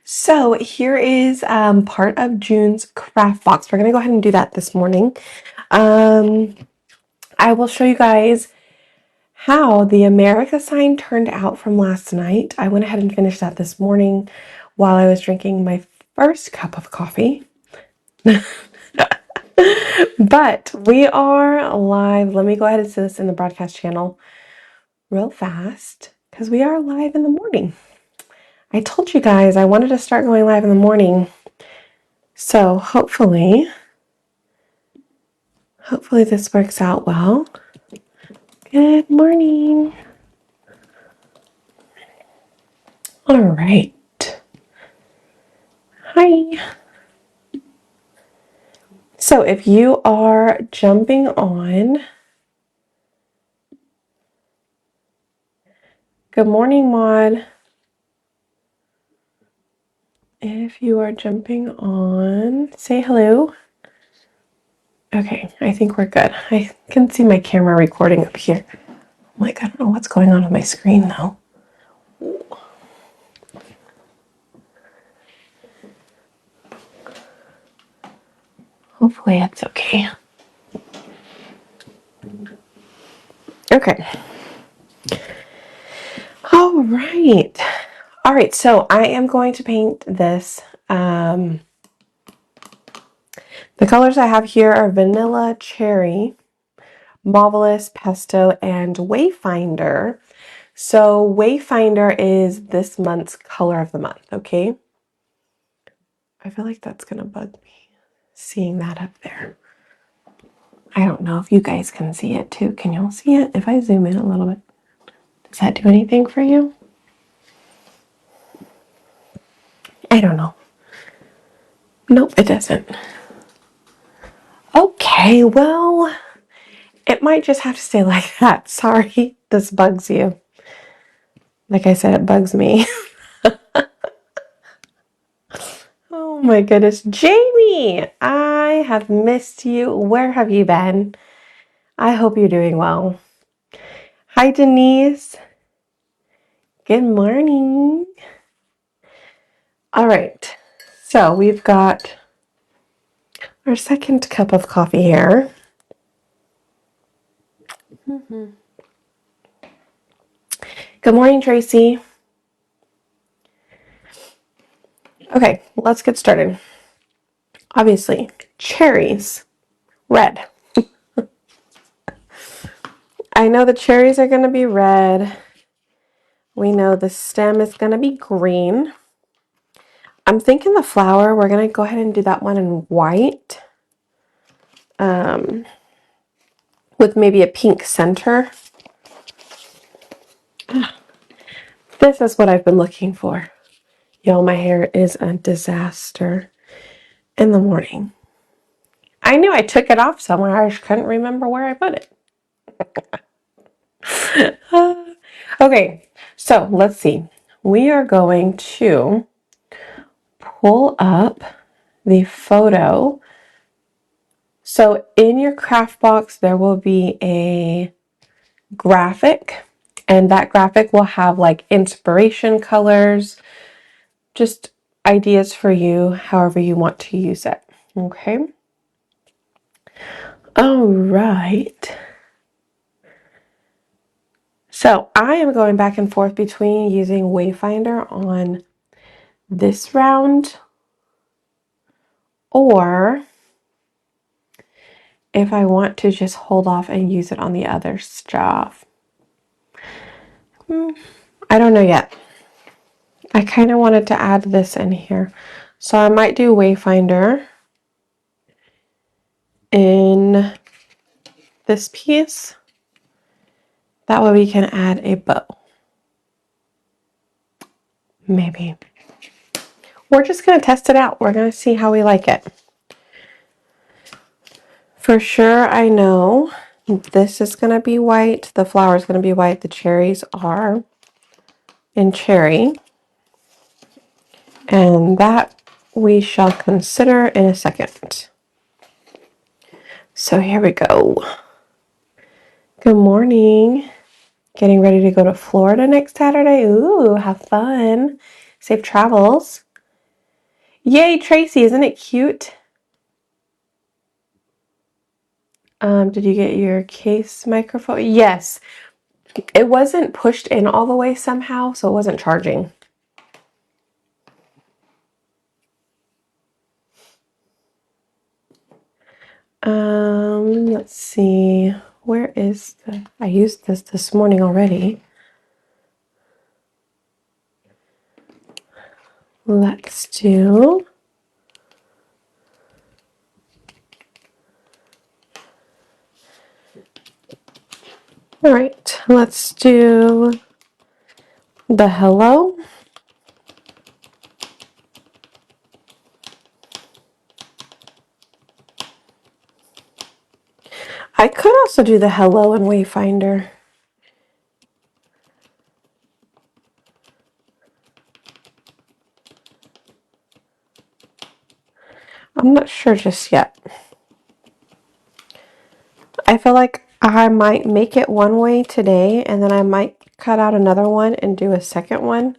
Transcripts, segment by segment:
So here is part of June's craft box. We're going to go ahead and do that this morning. I will show you guys how the America sign turned out from last night. I went ahead and finished that this morning while I was drinking my first cup of coffee. But we are live. Let me go ahead and see this in the broadcast channel real fast because we are live in the morning. I told you guys I wanted to start going live in the morning. So hopefully this works out well. Good morning. All right. Hi. So if you are jumping on, good morning, Maud. If you are jumping on, say hello. Okay, I think we're good. I can see my camera recording up here. I'm like, I don't know what's going on my screen though. Hopefully it's okay. Okay. All right. All right, so I am going to paint this. The colors I have here are Vanilla Cherry, Marvelous, Pesto, and Wayfinder. So Wayfinder is this month's color of the month, okay? I feel like that's gonna bug me, seeing that up there. I don't know if you guys can see it too. Can y'all see it? If I zoom in a little bit, does that do anything for you? I don't know. Nope, it doesn't. Okay, well, it might just have to stay like that. Sorry, this bugs you. Like I said, it bugs me. Oh my goodness. Jamie, I have missed you. Where have you been? I hope you're doing well. Hi, Denise. Good morning. All right. So we've got our second cup of coffee here. Good morning, Tracy. Okay, let's get started. Obviously, cherries, red. I know the cherries are going to be red. We know the stem is going to be green. I'm thinking the flower, we're going to go ahead and do that one in white. With maybe a pink center. This is what I've been looking for. Y'all, my hair is a disaster in the morning. I knew I took it off somewhere. I just couldn't remember where I put it. Okay, so let's see. We are going to pull up the photo. So in your craft box, there will be a graphic, and that graphic will have like inspiration colors, just ideas for you, however you want to use it. Okay. All right. So I am going back and forth between using Wayfinder on this round, or if I want to just hold off and use it on the other stuff. I don't know yet. I kind of wanted to add this in here. So I might do Wayfinder in this piece. That way we can add a bow. Maybe. We're just going to test it out. We're going to see how we like it. For sure, I know this is going to be white. The flower is going to be white. The cherries are in cherry. And that we shall consider in a second. So here we go. Good morning. Getting ready to go to Florida next Saturday. Ooh, have fun. Safe travels. Yay, Tracy, isn't it cute? Did you get your case microphone? Yes. It wasn't pushed in all the way somehow, so it wasn't charging. Let's see. Where is the... I used this morning already. Let's do... All right, let's do the hello. I could also do the hello in Wayfinder. I'm not sure just yet. I feel like I might make it one way today, and then I might cut out another one and do a second one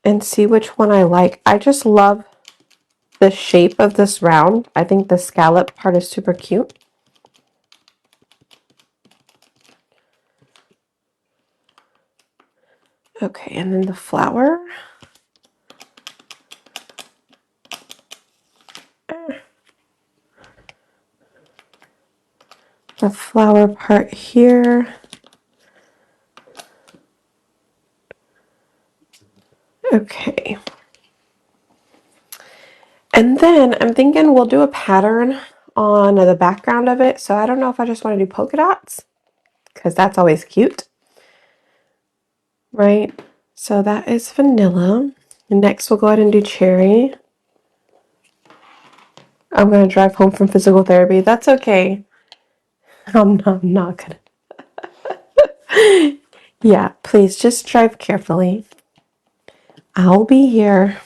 and see which one I like. I just love the shape of this round. I think the scallop part is super cute. Okay, and then the flower. The flower part here. Okay. And then I'm thinking we'll do a pattern on the background of it. So I don't know if I just want to do polka dots, because that's always cute. Right? So that is vanilla. Next we'll go ahead and do cherry. I'm going to drive home from physical therapy. That's okay. I'm not gonna. Yeah, please just drive carefully. I'll be here.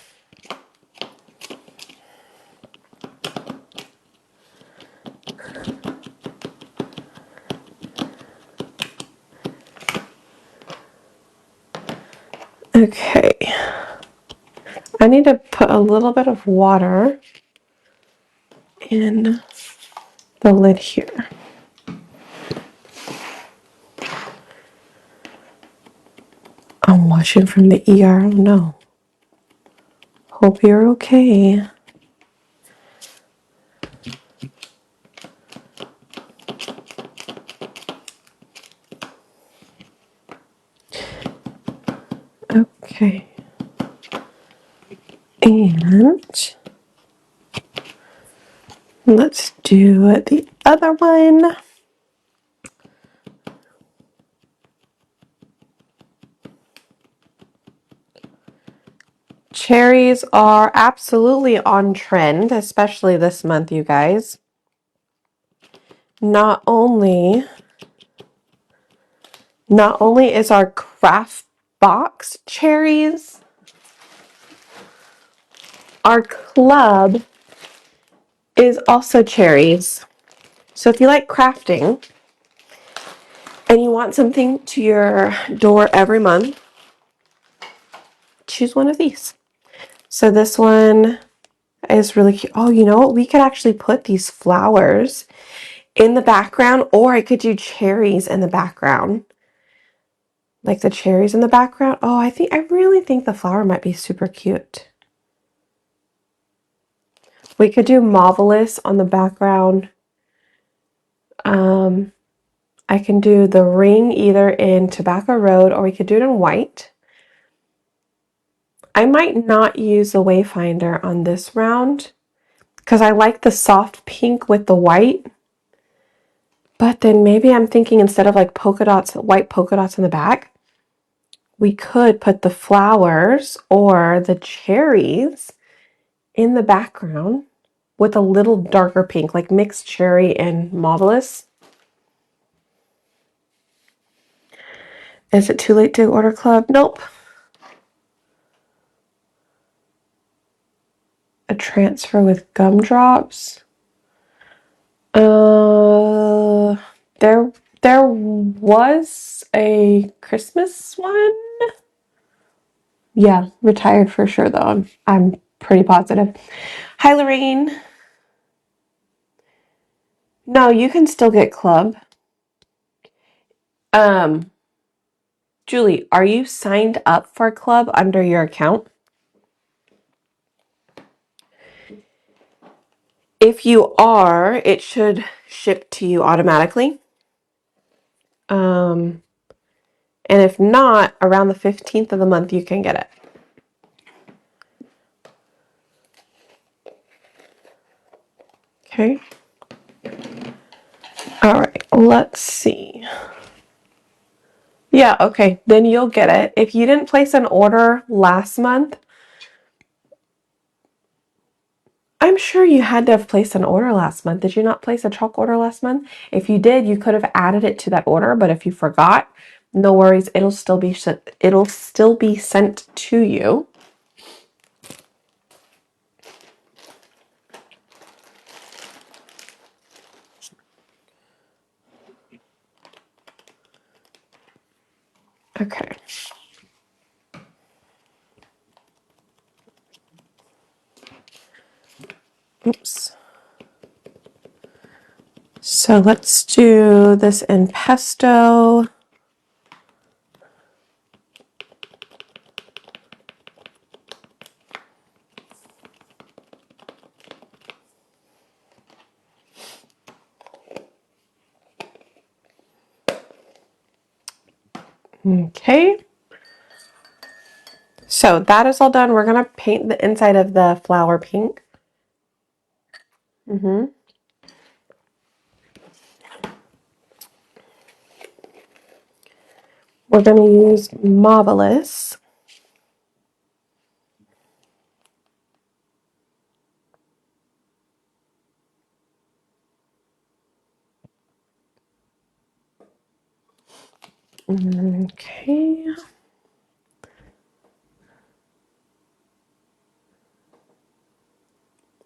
Okay. I need to put a little bit of water in the lid here. I'm watching from the ER. Oh no. Hope you're okay. Okay. And let's do the other one. Cherries are absolutely on trend, especially this month, you guys. Not only is our craft box cherries, our club is also cherries. So if you like crafting and you want something to your door every month, choose one of these. So this one is really cute. Oh, you know what? We could actually put these flowers in the background, or I could do cherries in the background. Like the cherries in the background. Oh, I really think the flower might be super cute. We could do Marvelous on the background. I can do the ring either in Tobacco Road, or we could do it in white. I might not use the Wayfinder on this round because I like the soft pink with the white. But then maybe I'm thinking instead of like polka dots, white polka dots in the back, we could put the flowers or the cherries in the background with a little darker pink, like mixed cherry and Marvelous. Is it too late to order club? Nope. A transfer with gumdrops. There was a Christmas one. Yeah, retired for sure though. I'm pretty positive. Hi, Lorraine. No, you can still get club. Julie, are you signed up for club under your account? If you are, it should ship to you automatically. And if not, around the 15th of the month, you can get it. Okay. All right, let's see. Yeah, okay, then you'll get it. If you didn't place an order last month, I'm sure you had to have placed an order last month. Did you not place a chalk order last month? If you did, you could have added it to that order, but if you forgot, no worries, it'll still be sent to you. Okay. Oops. So let's do this in pesto. Okay. So that is all done. We're going to paint the inside of the flower pink. We're going to use Marvelous. Okay.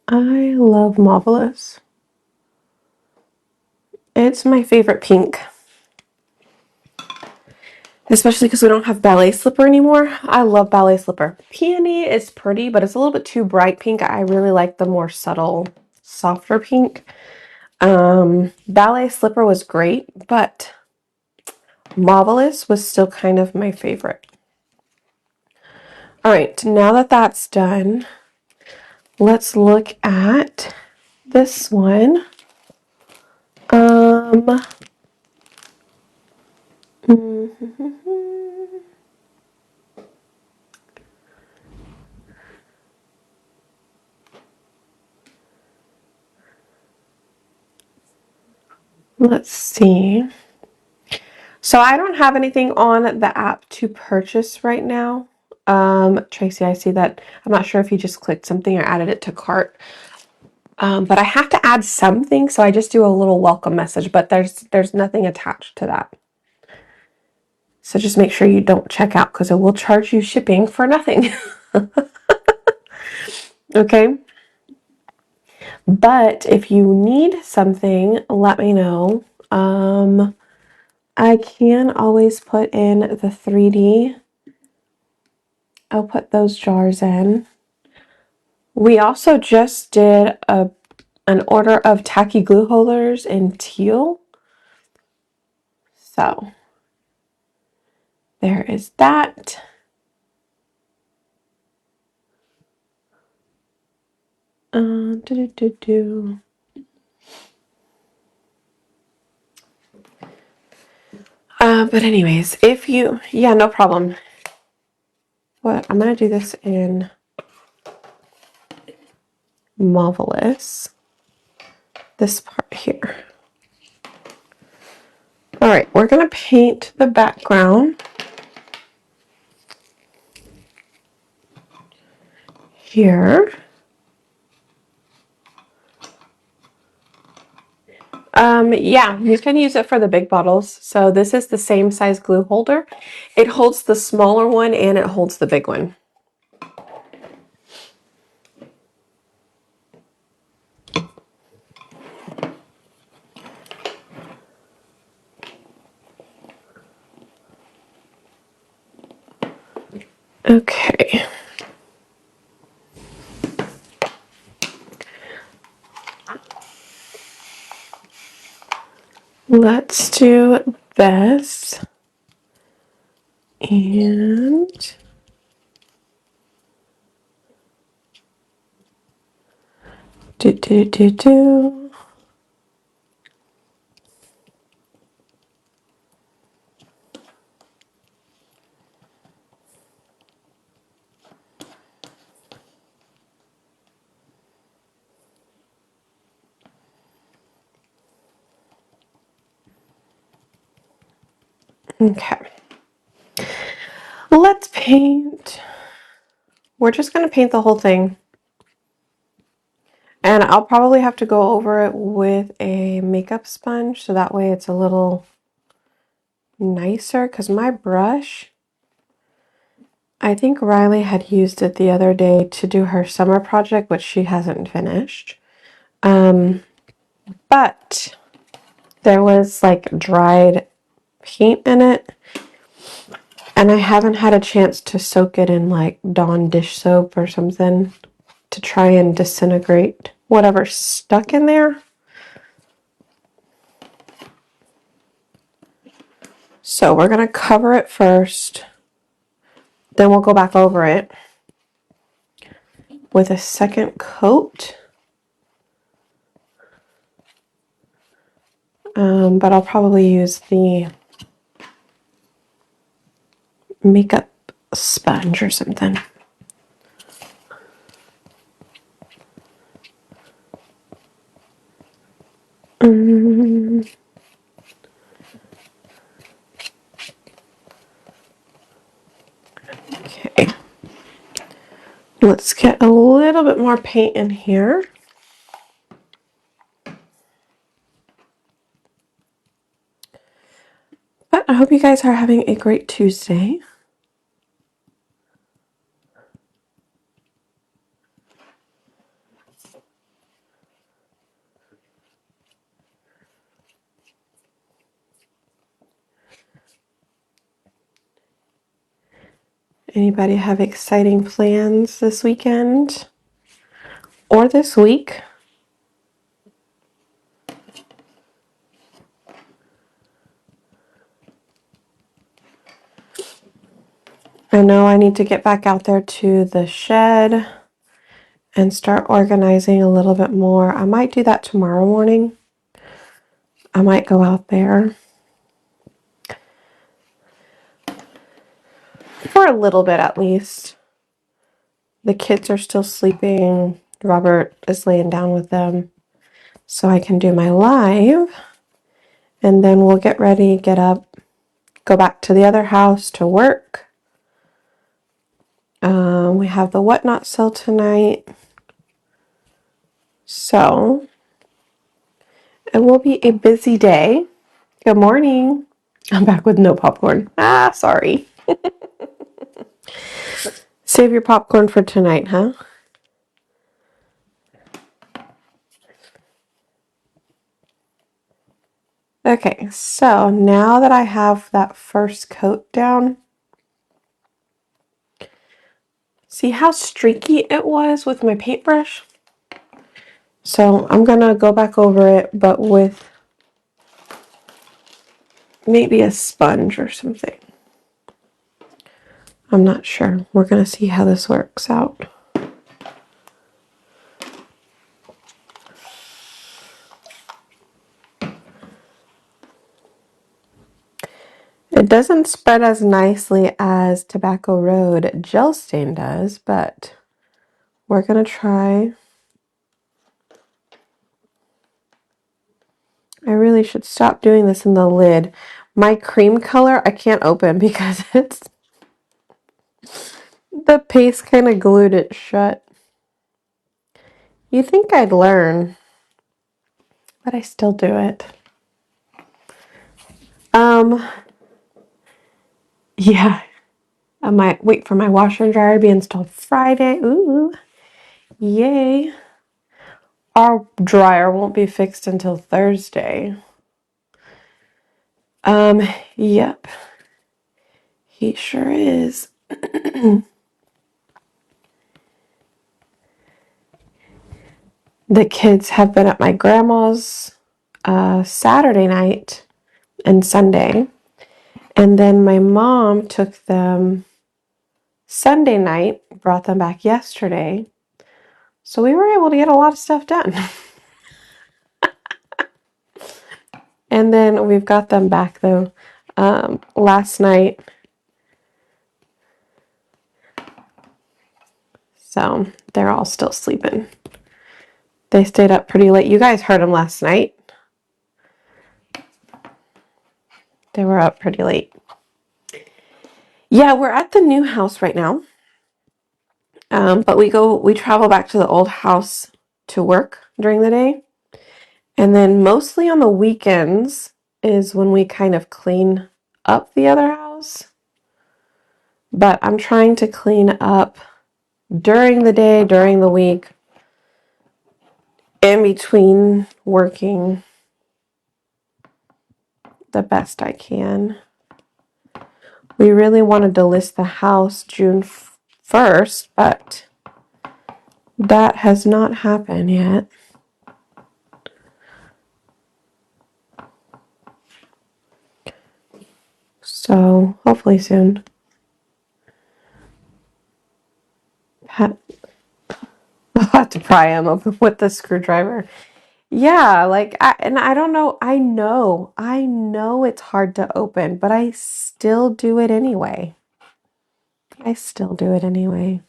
I love Marvelous. It's my favorite pink. Especially because we don't have Ballet Slipper anymore. I love Ballet Slipper. Peony is pretty, but it's a little bit too bright pink. I really like the more subtle, softer pink. Ballet Slipper was great, but Marvelous was still kind of my favorite. All right, now that that's done, let's look at this one. Let's see. So I don't have anything on the app to purchase right now. Tracy, I see that. I'm not sure if you just clicked something or added it to cart. But I have to add something, so I just do a little welcome message, but there's nothing attached to that. So just make sure you don't check out because it will charge you shipping for nothing. Okay? But if you need something, let me know. I can always put in the 3D. I'll put those jars in. We also just did an order of tacky glue holders in teal. So there is that. But anyways, yeah, no problem. What I'm gonna do this in Marvelous. This part here. All right, we're gonna paint the background here. Yeah, you can use it for the big bottles. So this is the same size glue holder. It holds the smaller one and it holds the big one. Okay. Let's do this. And do. Okay. Let's paint. We're just going to paint the whole thing. And I'll probably have to go over it with a makeup sponge so that way it's a little nicer, because my brush, I think Riley had used it the other day to do her summer project, which she hasn't finished. But there was like dried paint in it, and I haven't had a chance to soak it in like Dawn dish soap or something to try and disintegrate whatever's stuck in there. So we're going to cover it first, then we'll go back over it with a second coat. But I'll probably use the makeup sponge or something. Okay. Let's get a little bit more paint in here. But I hope you guys are having a great Tuesday. Anybody have exciting plans this weekend or this week? I know I need to get back out there to the shed and start organizing a little bit more. I might do that tomorrow morning. I might go out there for a little bit at least. The kids are still sleeping. Robert is laying down with them, so I can do my live, and then we'll get ready, get up, go back to the other house to work. We have the Whatnot sale tonight, so it will be a busy day. Good morning. I'm back with no popcorn. Sorry. Save your popcorn for tonight, huh? Okay, so now that I have that first coat down, see how streaky it was with my paintbrush? So I'm gonna go back over it, but with maybe a sponge or something. I'm not sure. We're gonna see how this works out. It doesn't spread as nicely as Tobacco Road gel stain does, but we're gonna try. I really should stop doing this in the lid. My cream color I can't open because the paste kind of glued it shut. You think I'd learn, but I still do it. Yeah, I might wait for my washer and dryer to be installed Friday. Ooh, yay. Our dryer won't be fixed until Thursday. Yep. He sure is. The kids have been at my grandma's Saturday night and Sunday. And then my mom took them Sunday night, brought them back yesterday. So we were able to get a lot of stuff done. And then we've got them back though last night. So they're all still sleeping. They stayed up pretty late. You guys heard them last night. They were up pretty late. Yeah, we're at the new house right now. But we travel back to the old house to work during the day. And then mostly on the weekends is when we kind of clean up the other house. But I'm trying to clean up during the day, during the week, in between working the best I can. We really wanted to list the house June 1st, but that has not happened yet. So hopefully soon. I'll have to pry him open with the screwdriver. Yeah, like I don't know. I know it's hard to open, but I still do it anyway. I still do it anyway.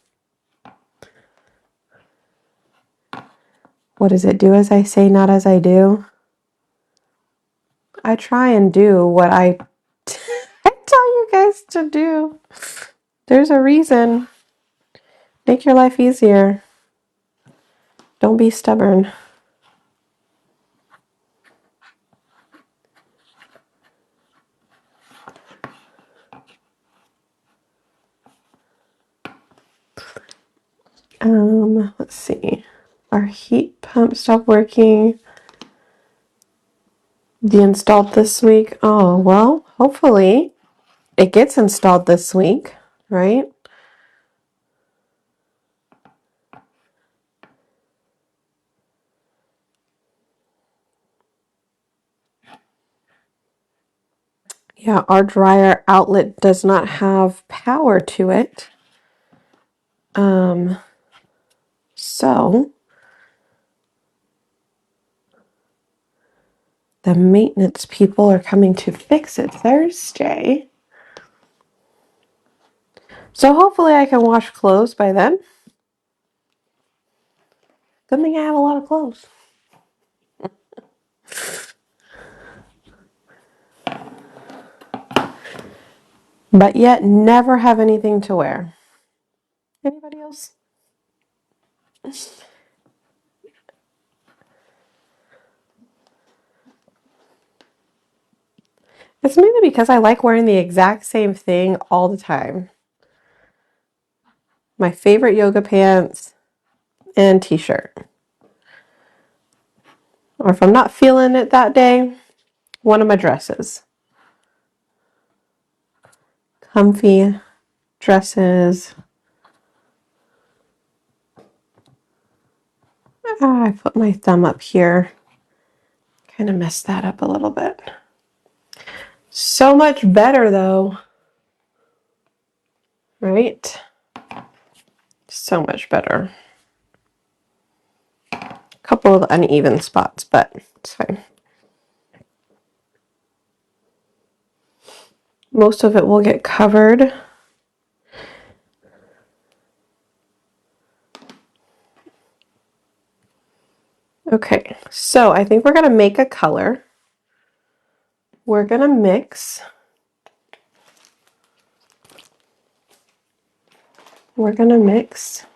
What does it do as I say, not as I do? I try and do what I tell you guys to do. There's a reason. Make your life easier. Don't be stubborn. Let's see. Our heat pump stopped working. Deinstalled this week. Oh, well, hopefully it gets installed this week, right? Yeah, our dryer outlet does not have power to it. So the maintenance people are coming to fix it Thursday. So hopefully I can wash clothes by then. Good thing I have a lot of clothes. But yet never have anything to wear. Anybody else? It's maybe because I like wearing the exact same thing all the time. My favorite yoga pants and t-shirt. Or if I'm not feeling it that day, one of my dresses. Comfy dresses. I put my thumb up here. Kind of messed that up a little bit. So much better though. Right? So much better. A couple of uneven spots, but it's fine. Most of it will get covered. Okay, so I think we're going to make a color. We're going to mix. We're going to mix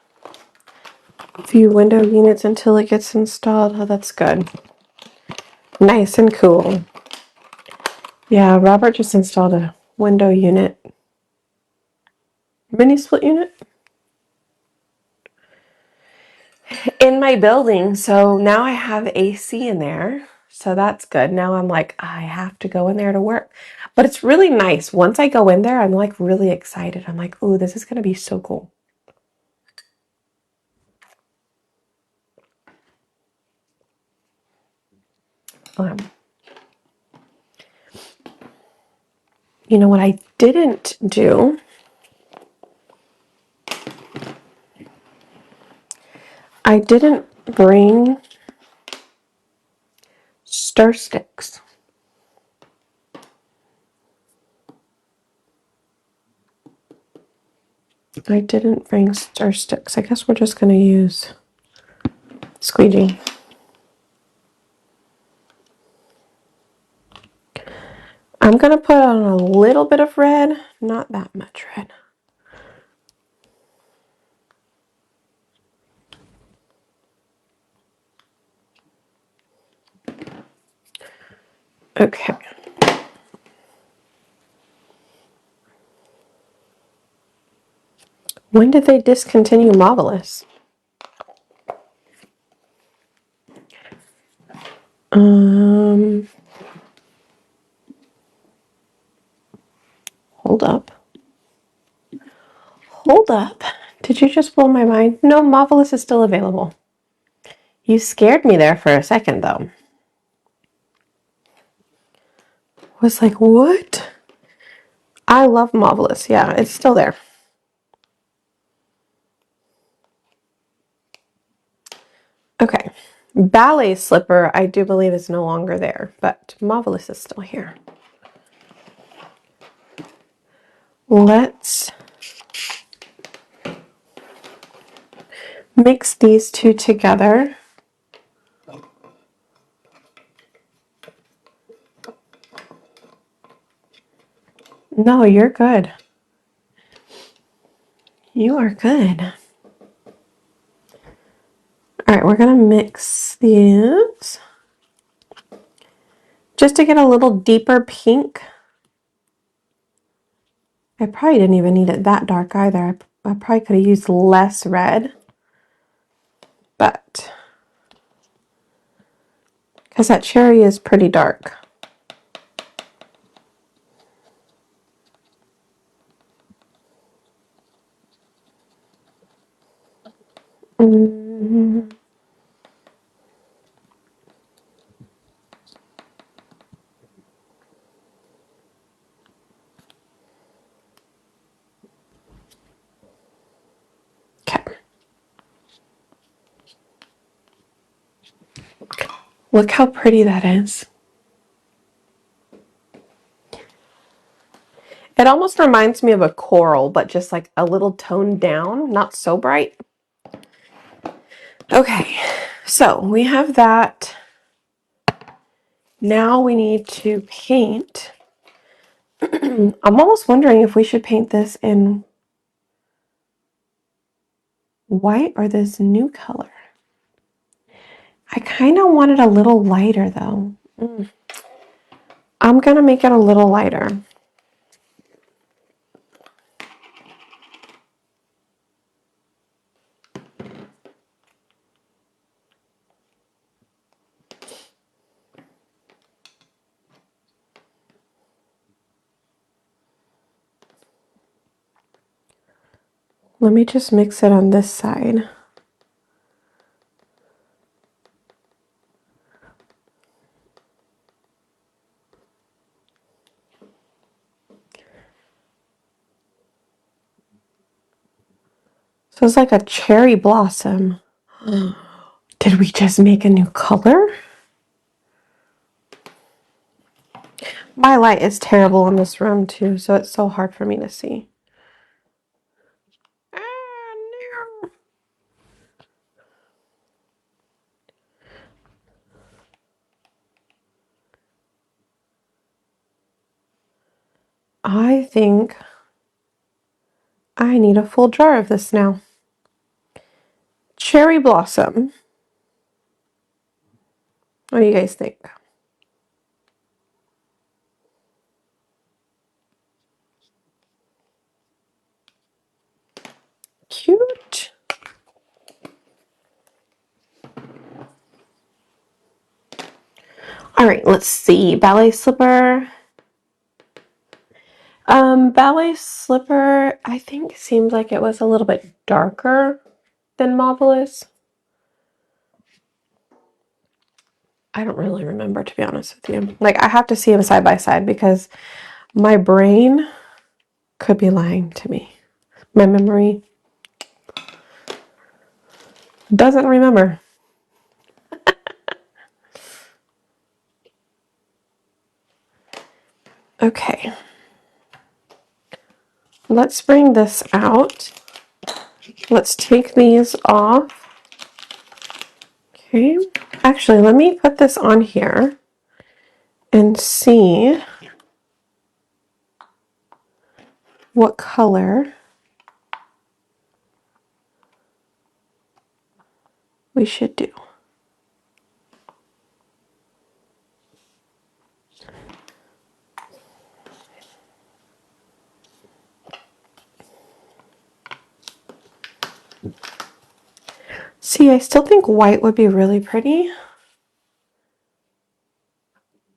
a few window units until it gets installed. Oh, that's good. Nice and cool. Yeah, Robert just installed a window unit. Mini split unit? In my building. So now I have AC in there. So that's good. Now I'm like, I have to go in there to work. But it's really nice. Once I go in there, I'm like really excited. I'm like, oh, this is going to be so cool. You know what I didn't do? I didn't bring stir sticks. I didn't bring stir sticks. I guess we're just going to use squeegee. I'm going to put on a little bit of red, not that much red. Okay. When did they discontinue Marvelous? Hold up. Hold up. Did you just blow my mind? No, Marvelous is still available. You scared me there for a second, though. I was like, what? I love Marvelous. Yeah, it's still there. Okay. Ballet Slipper, I do believe, is no longer there, but Marvelous is still here. Let's mix these two together. No, you're good. You are good. All right, we're going to mix these just to get a little deeper pink. I probably didn't even need it that dark either. I probably could have used less red, but because that cherry is pretty dark. Okay. Look how pretty that is. It almost reminds me of a coral, but just like a little toned down, not so bright. Okay, so we have that. Now we need to paint. I'm almost wondering if we should paint this in white or this new color. I kind of want it a little lighter though. I'm going to make it a little lighter. Let me just mix it on this side. So it's like a cherry blossom. Did we just make a new color? My light is terrible in this room too, so it's so hard for me to see. No. I think I need a full jar of this now. Cherry blossom. What do you guys think? Cute. All right, let's see. Ballet slipper. Ballet slipper, I think seems like it was a little bit darker than Marvelous. I don't really remember, to be honest with you. Like, I have to see them side by side because my brain could be lying to me. My memory doesn't remember. Okay. Let's bring this out. Let's take these off. Okay. Actually, let me put this on here and see what color we should do. See, I still think white would be really pretty.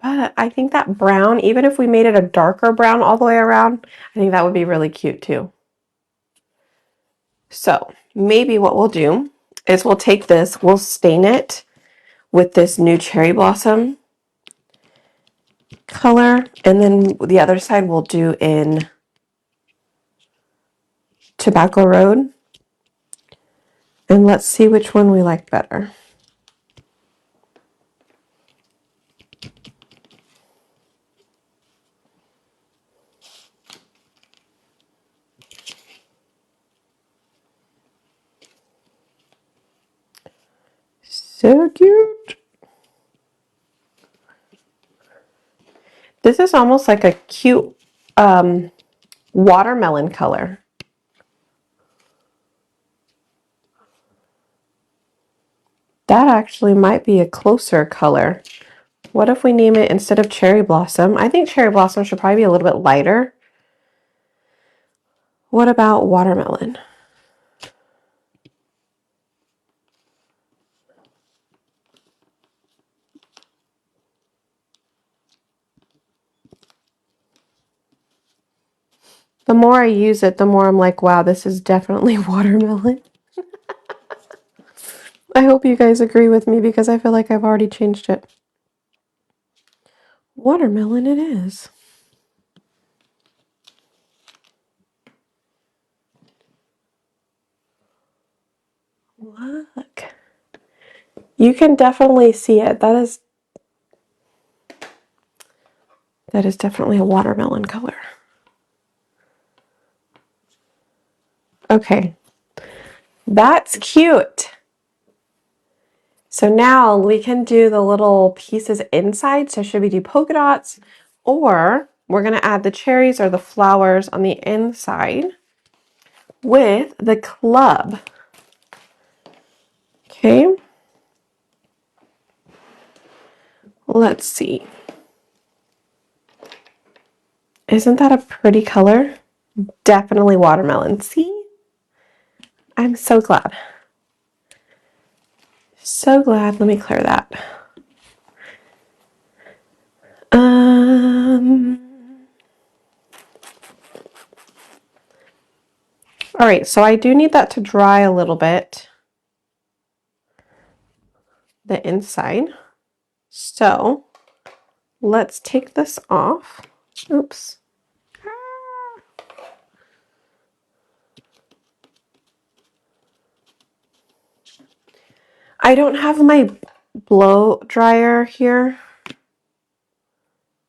But I think that brown, even if we made it a darker brown all the way around, I think that would be really cute too. So maybe what we'll do is we'll take this, we'll stain it with this new cherry blossom color, and then the other side we'll do in Tobacco Road. And let's see which one we like better. So cute. This is almost like a cute watermelon color. That actually might be a closer color. What if we name it, instead of Cherry Blossom? I think Cherry Blossom should probably be a little bit lighter. What about Watermelon? The more I use it, the more I'm like, wow, this is definitely watermelon. I hope you guys agree with me because I feel like I've already changed it. Watermelon it is. Look. You can definitely see it. That is definitely a watermelon color. Okay. That's cute. So now we can do the little pieces inside. So should we do polka dots, or we're going to add the cherries or the flowers on the inside with the club. Okay. Let's see. Isn't that a pretty color? Definitely watermelon. See? I'm so glad. So glad. Let me clear that. All right, so I do need that to dry a little bit, the inside. So let's take this off. Oops. I don't have my blow dryer here.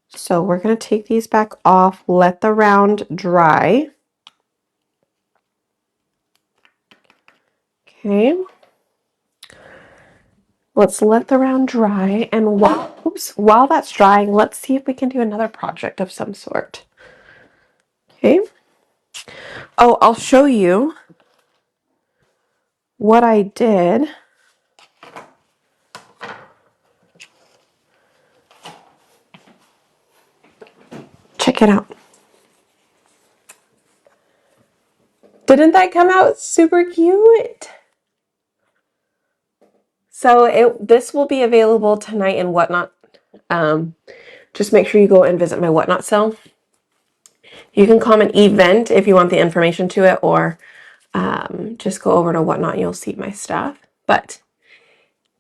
So we're going to take these back off, let the round dry. Okay. Let's let the round dry, and while that's drying, let's see if we can do another project of some sort. Okay. Oh, I'll show you what I did. Check it out. Didn't that come out super cute? So this will be available tonight in Whatnot. Just make sure you go and visit my Whatnot sale. You can comment event if you want the information to it, or just go over to Whatnot. You'll see my stuff. But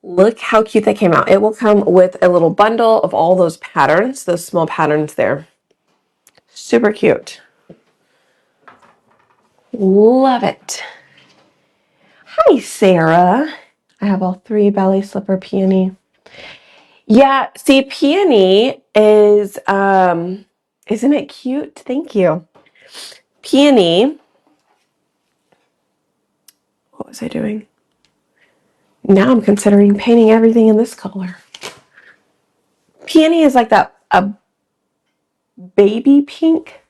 Look how cute that came out. It will come with a little bundle of all those patterns, those small patterns there. Super cute. Love it. Hi, Sarah. I have all 3 ballet slipper peony. Yeah, see, peony is, isn't it cute? Thank you. Peony, what was I doing? Now I'm considering painting everything in this color. Peony is like that, a baby pink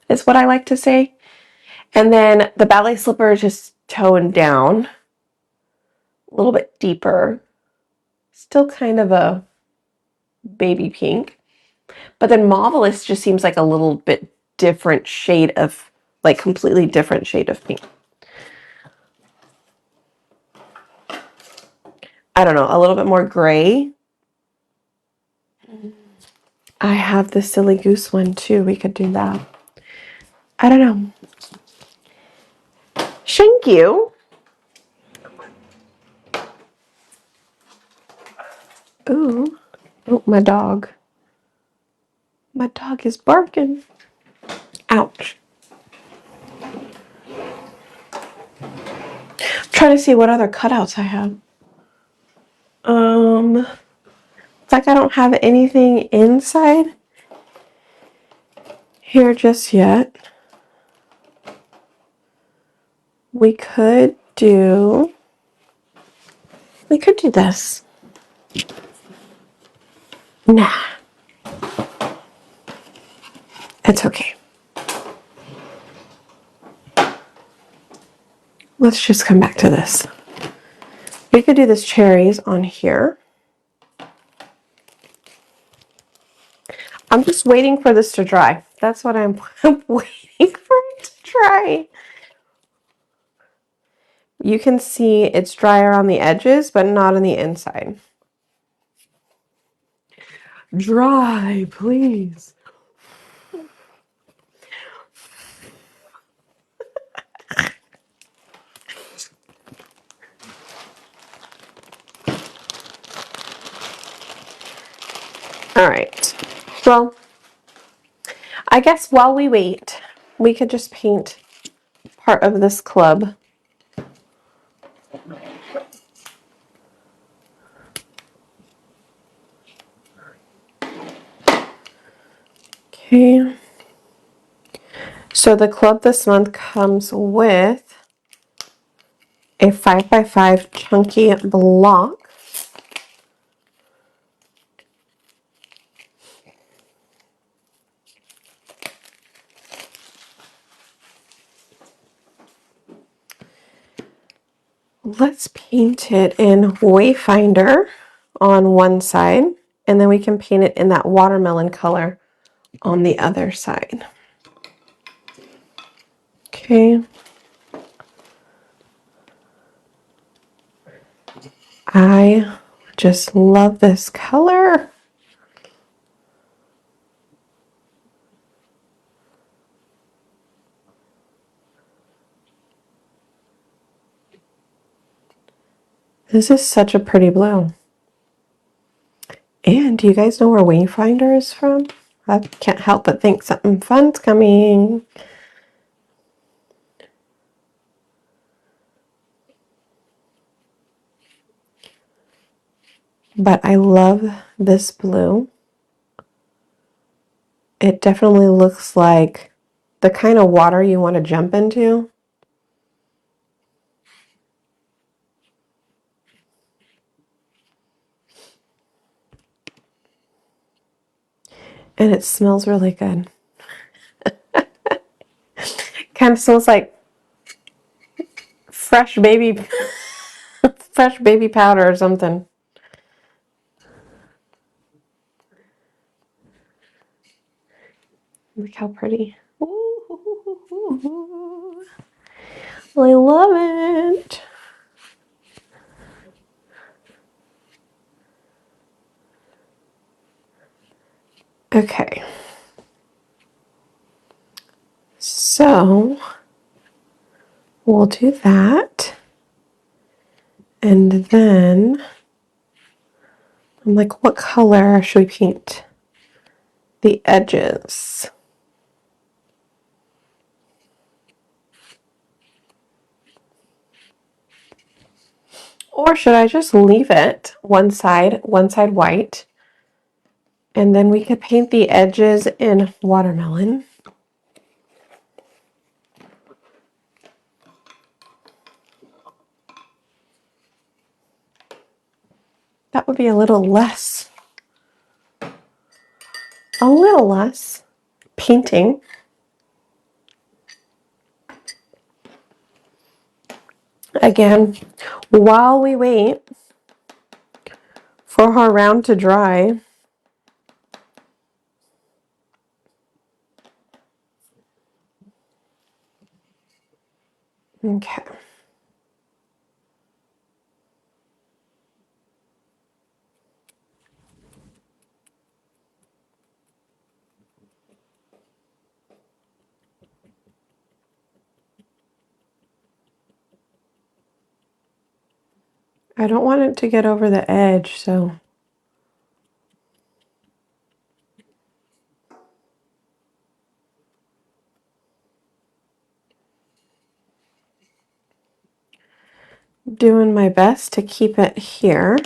is what I like to say. And then the ballet slipper is just toned down a little bit deeper. Still kind of a baby pink. But then Marvelous just seems like a little bit different shade of, like completely different shade of pink. I don't know, a little bit more gray. I have the Silly Goose one too. We could do that. I don't know. Thank you. Ooh. Oh, my dog. My dog is barking. Ouch. I'm trying to see what other cutouts I have. It's like I don't have anything inside here just yet. We could do this. Nah. It's okay. Let's just come back to this. We could do this cherries on here. I'm just waiting for this to dry. That's what I'm waiting for it to dry. You can see it's drier on the edges, but not on the inside. Dry, please. All right. Well, I guess while we wait, we could just paint part of this club. Okay. So the club this month comes with a 5x5 chunky block. Let's paint it in Wayfinder on one side, and then we can paint it in that watermelon color on the other side. Okay. I just love this color. This is such a pretty blue. And do you guys know where Wayfinder is from? I can't help but think something fun's coming. But I love this blue. It definitely looks like the kind of water you want to jump into. And it smells really good. Kind of smells like fresh baby fresh baby powder or something. Look how pretty. Ooh, I love it. Okay. So we'll do that. And then I'm like, what color should we paint the edges? Or should I just leave it one side white, and then we could paint the edges in watermelon. That would be a little less painting. Again, while we wait for our round to dry, okay. I don't want it to get over the edge, so doing my best to keep it here.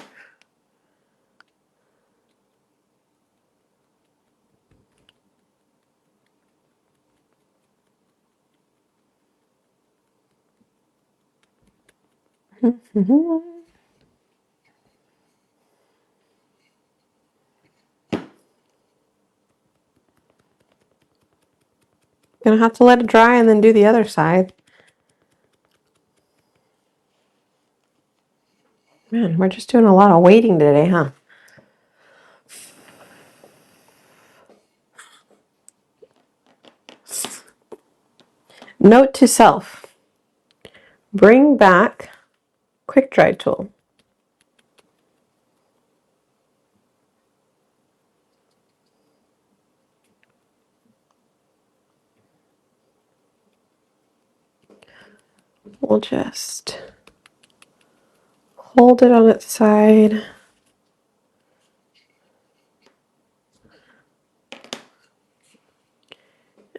Gonna have to let it dry and then do the other side. Man, we're just doing a lot of waiting today, huh? Note to self, bring back quick dry tool. We'll just hold it on its side.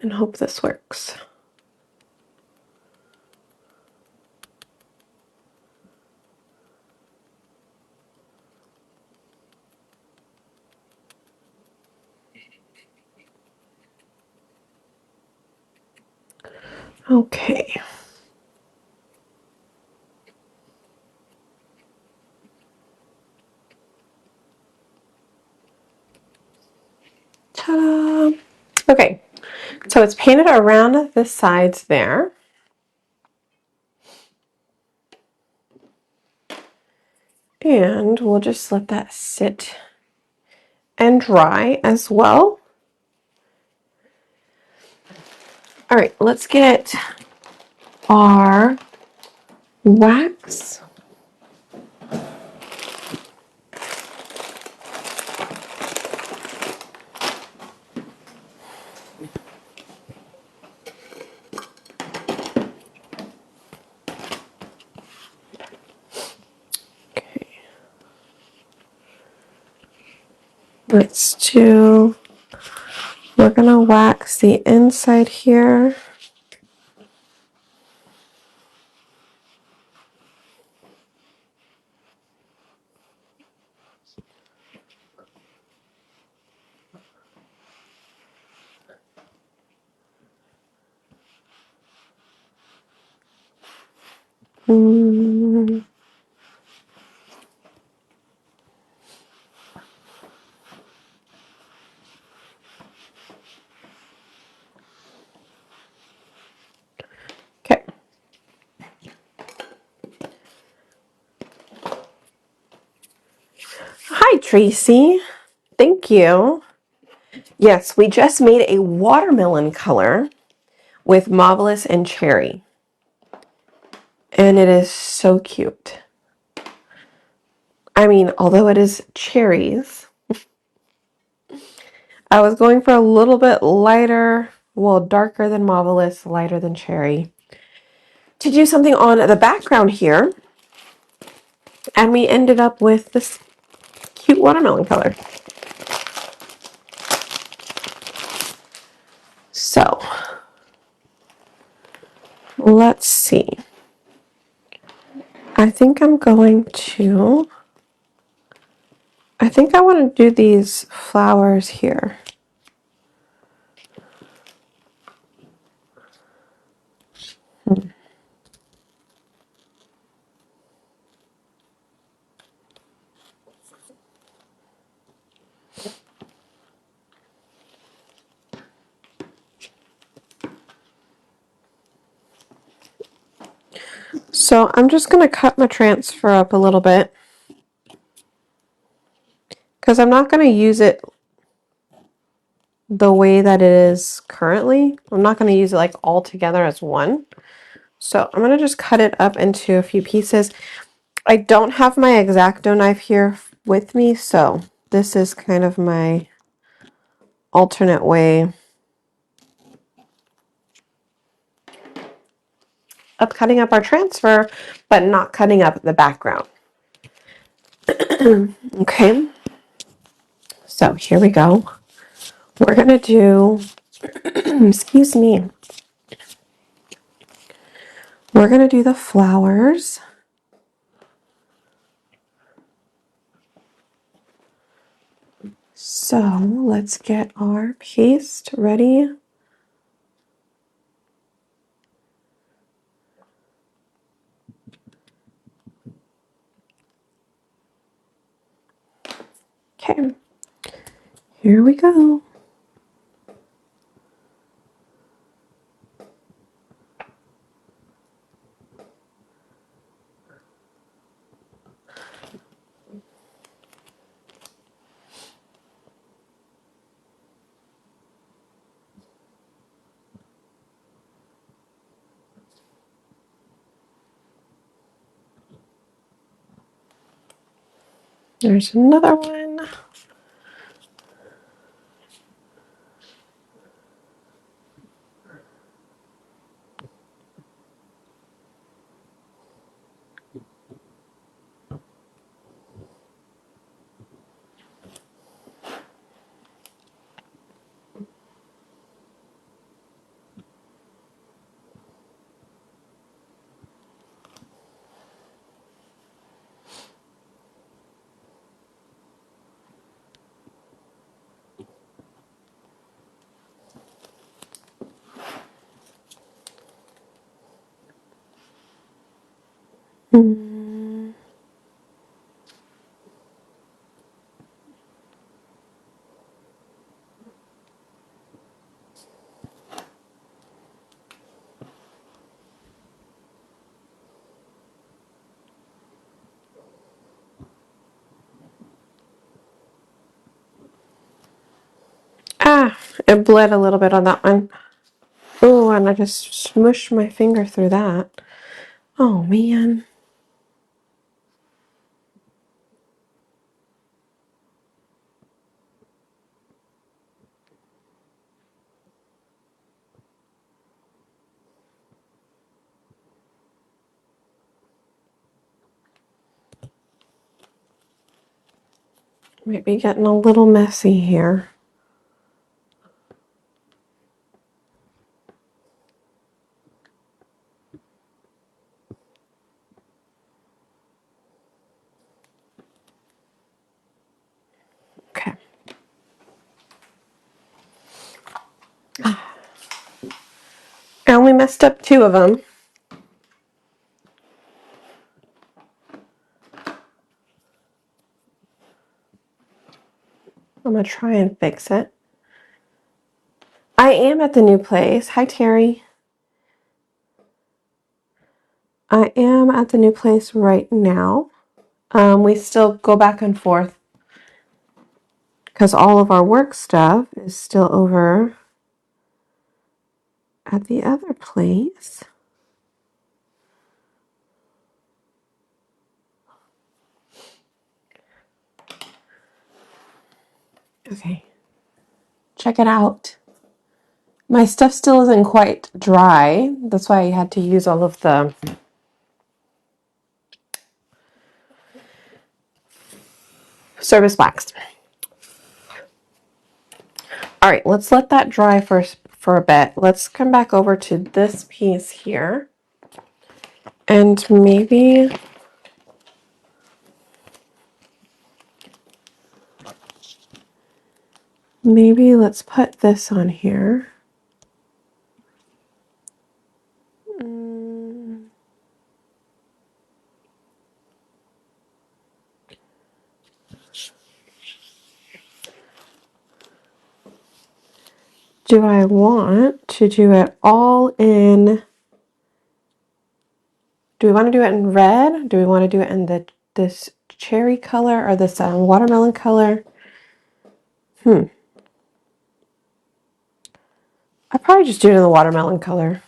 And hope this works. Okay. Ta-da! Okay, so it's painted around the sides there. And we'll just let that sit and dry as well. All right, let's get our wax. Okay. We're gonna wax the inside here. Okay. Hi, Tracy. Thank you. Yes, we just made a watermelon color with Marvelous and Cherry. And it is so cute. I mean, although it is cherries, I was going for a little bit lighter, well, darker than Marvelous, lighter than Cherry, to do something on the background here. And we ended up with this cute cute watermelon color. So let's see. I think I want to do these flowers here. So I'm just going to cut my transfer up a little bit because I'm not going to use it the way that it is currently. I'm not going to use it like all together as one. So I'm going to just cut it up into a few pieces. I don't have my X-Acto knife here with me, so this is kind of my alternate way of cutting up our transfer, but not cutting up the background. Okay, so here we go. We're going to do, excuse me, we're going to do the flowers. So let's get our paste ready. Okay, here we go. There's another one. Ah, it bled a little bit on that one. Oh, and I just smushed my finger through that. Oh, man. Might be getting a little messy here. Okay. I only messed up 2 of them. I'm going to try and fix it. I am at the new place. Hi, Terry. I am at the new place right now. We still go back and forth because all of our work stuff is still over at the other place. Okay. Check it out. My stuff still isn't quite dry. That's why I had to use all of Service wax. All right, let's let that dry for a bit. Let's come back over to this piece here. And maybe let's put this on here. Do I want to do it all in? Do we want to do it in red? Do we want to do it in this cherry color or this watermelon color? I'd probably just do it in the watermelon color.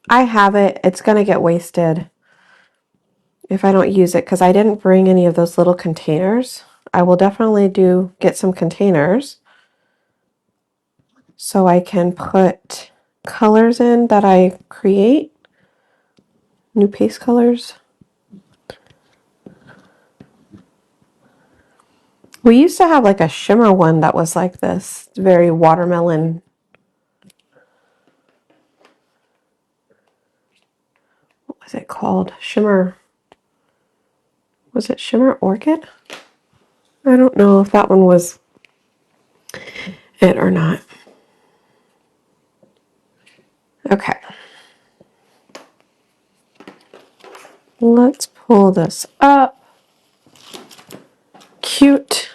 I have it. It's going to get wasted if I don't use it because I didn't bring any of those little containers. I will definitely get some containers so I can put colors in that I create, new paste colors. We used to have like a shimmer one that was like this, very watermelon. What was it called? Shimmer. Was it Shimmer Orchid? I don't know if that one was it or not. Okay. Let's pull this up. Cute.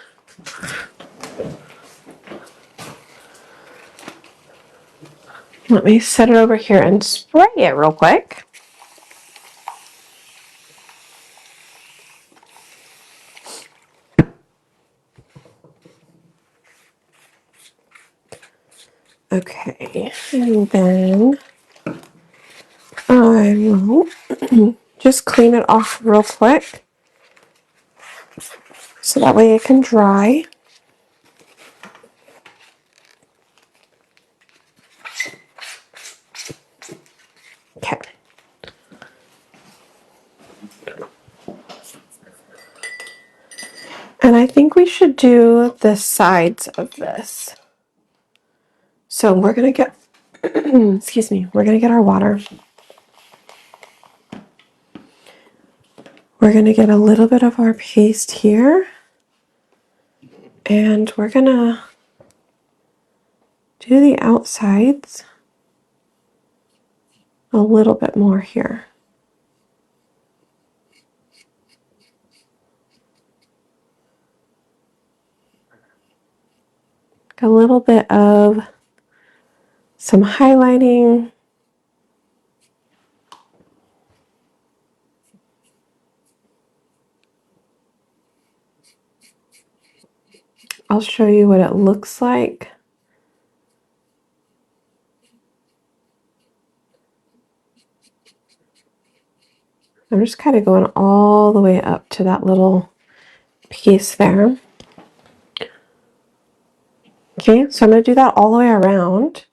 Let me set it over here and spray it real quick. Okay, and then I will just clean it off real quick so that way it can dry. Okay. And I think we should do the sides of this. So we're going to get, excuse me, we're going to get our water. We're going to get a little bit of our paste here. And we're going to do the outsides a little bit more here. A little bit of some highlighting. I'll show you what it looks like. I'm just kind of going all the way up to that little piece there. Okay, so I'm going to do that all the way around.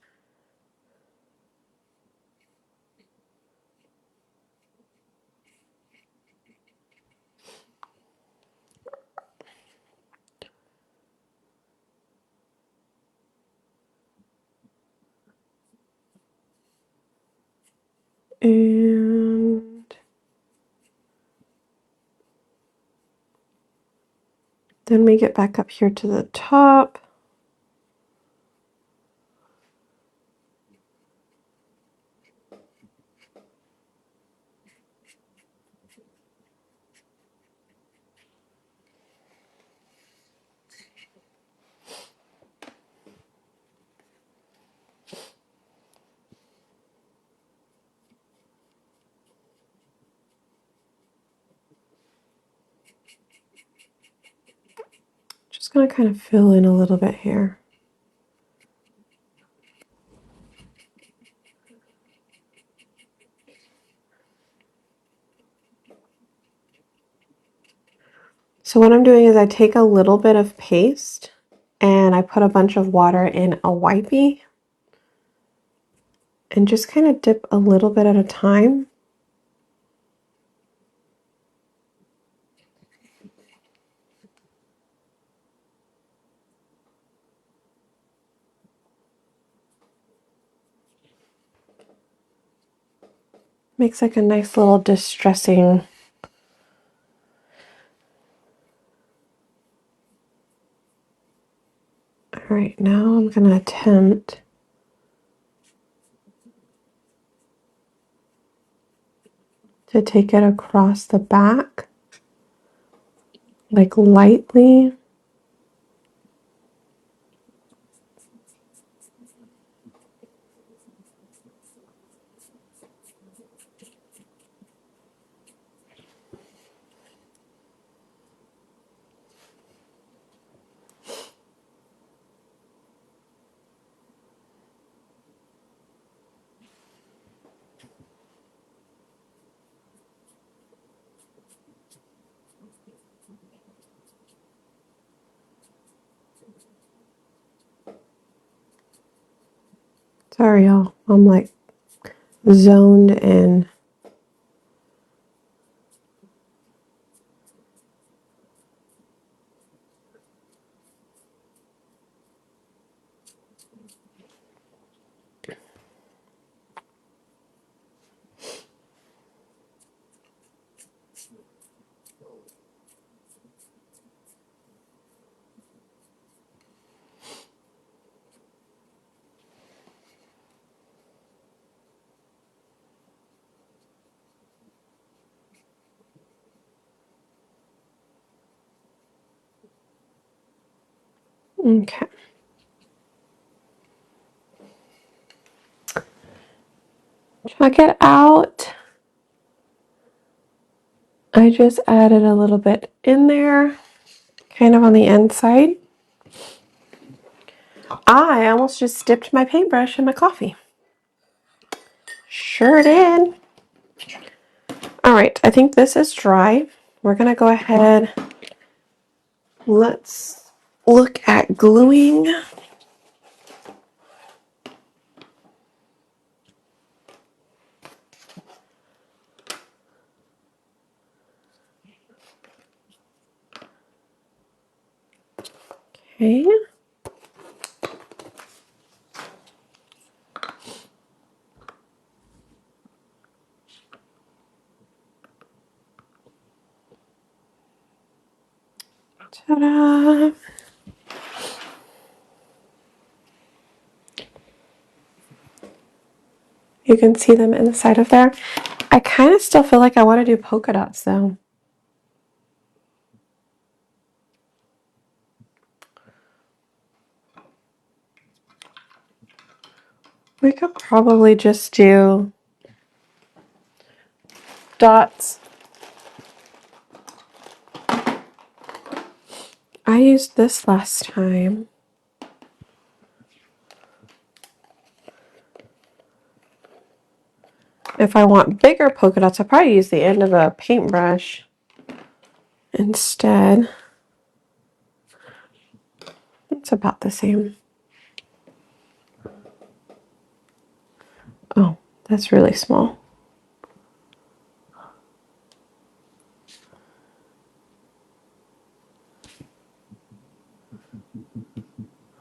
And then we get back up here to the top. Just going to kind of fill in a little bit here. So what I'm doing is I take a little bit of paste and I put a bunch of water in a wipey and just kind of dip a little bit at a time. Makes like a nice little distressing. All right, now I'm going to attempt to take it across the back, like lightly. Sorry, y'all. I'm like zoned in. Okay. Check it out. I just added a little bit in there, kind of on the inside. I almost just dipped my paintbrush in my coffee. Sure did. All right, I think this is dry. We're gonna go ahead. Let's look at gluing. Okay. Ta-da! You can see them inside of there. I kind of still feel like I want to do polka dots though. We could probably just do dots. I used this last time. If I want bigger polka dots, I'll probably use the end of a paintbrush instead. It's about the same. Oh, that's really small. Oh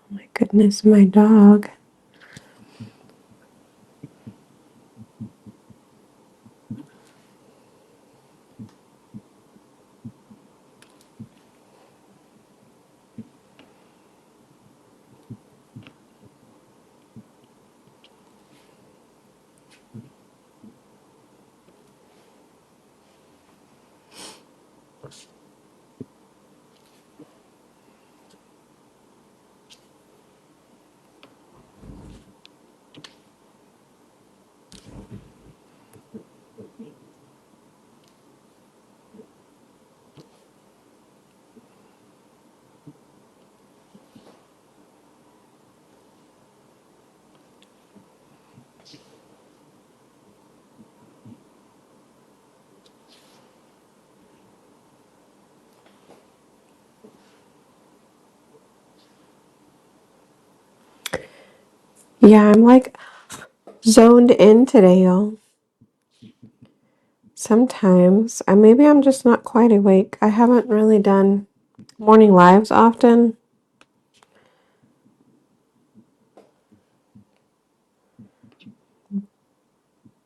my goodness, my dog. Yeah, I'm like zoned in today, y'all. Sometimes. Maybe I'm just not quite awake. I haven't really done morning lives often.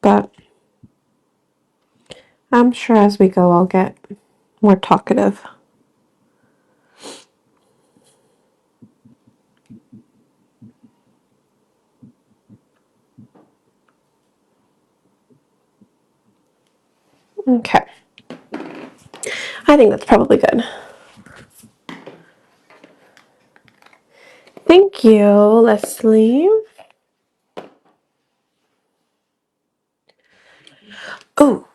But I'm sure as we go, I'll get more talkative. Okay. I think that's probably good. Thank you, Leslie. Oh,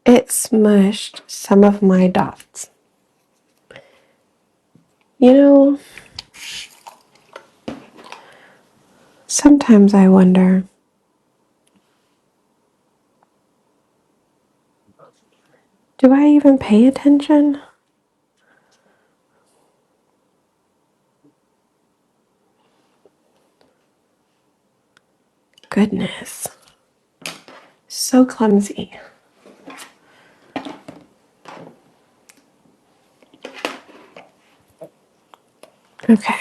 it smushed some of my dots. You know, sometimes I wonder, do I even pay attention? Goodness. So clumsy. Okay.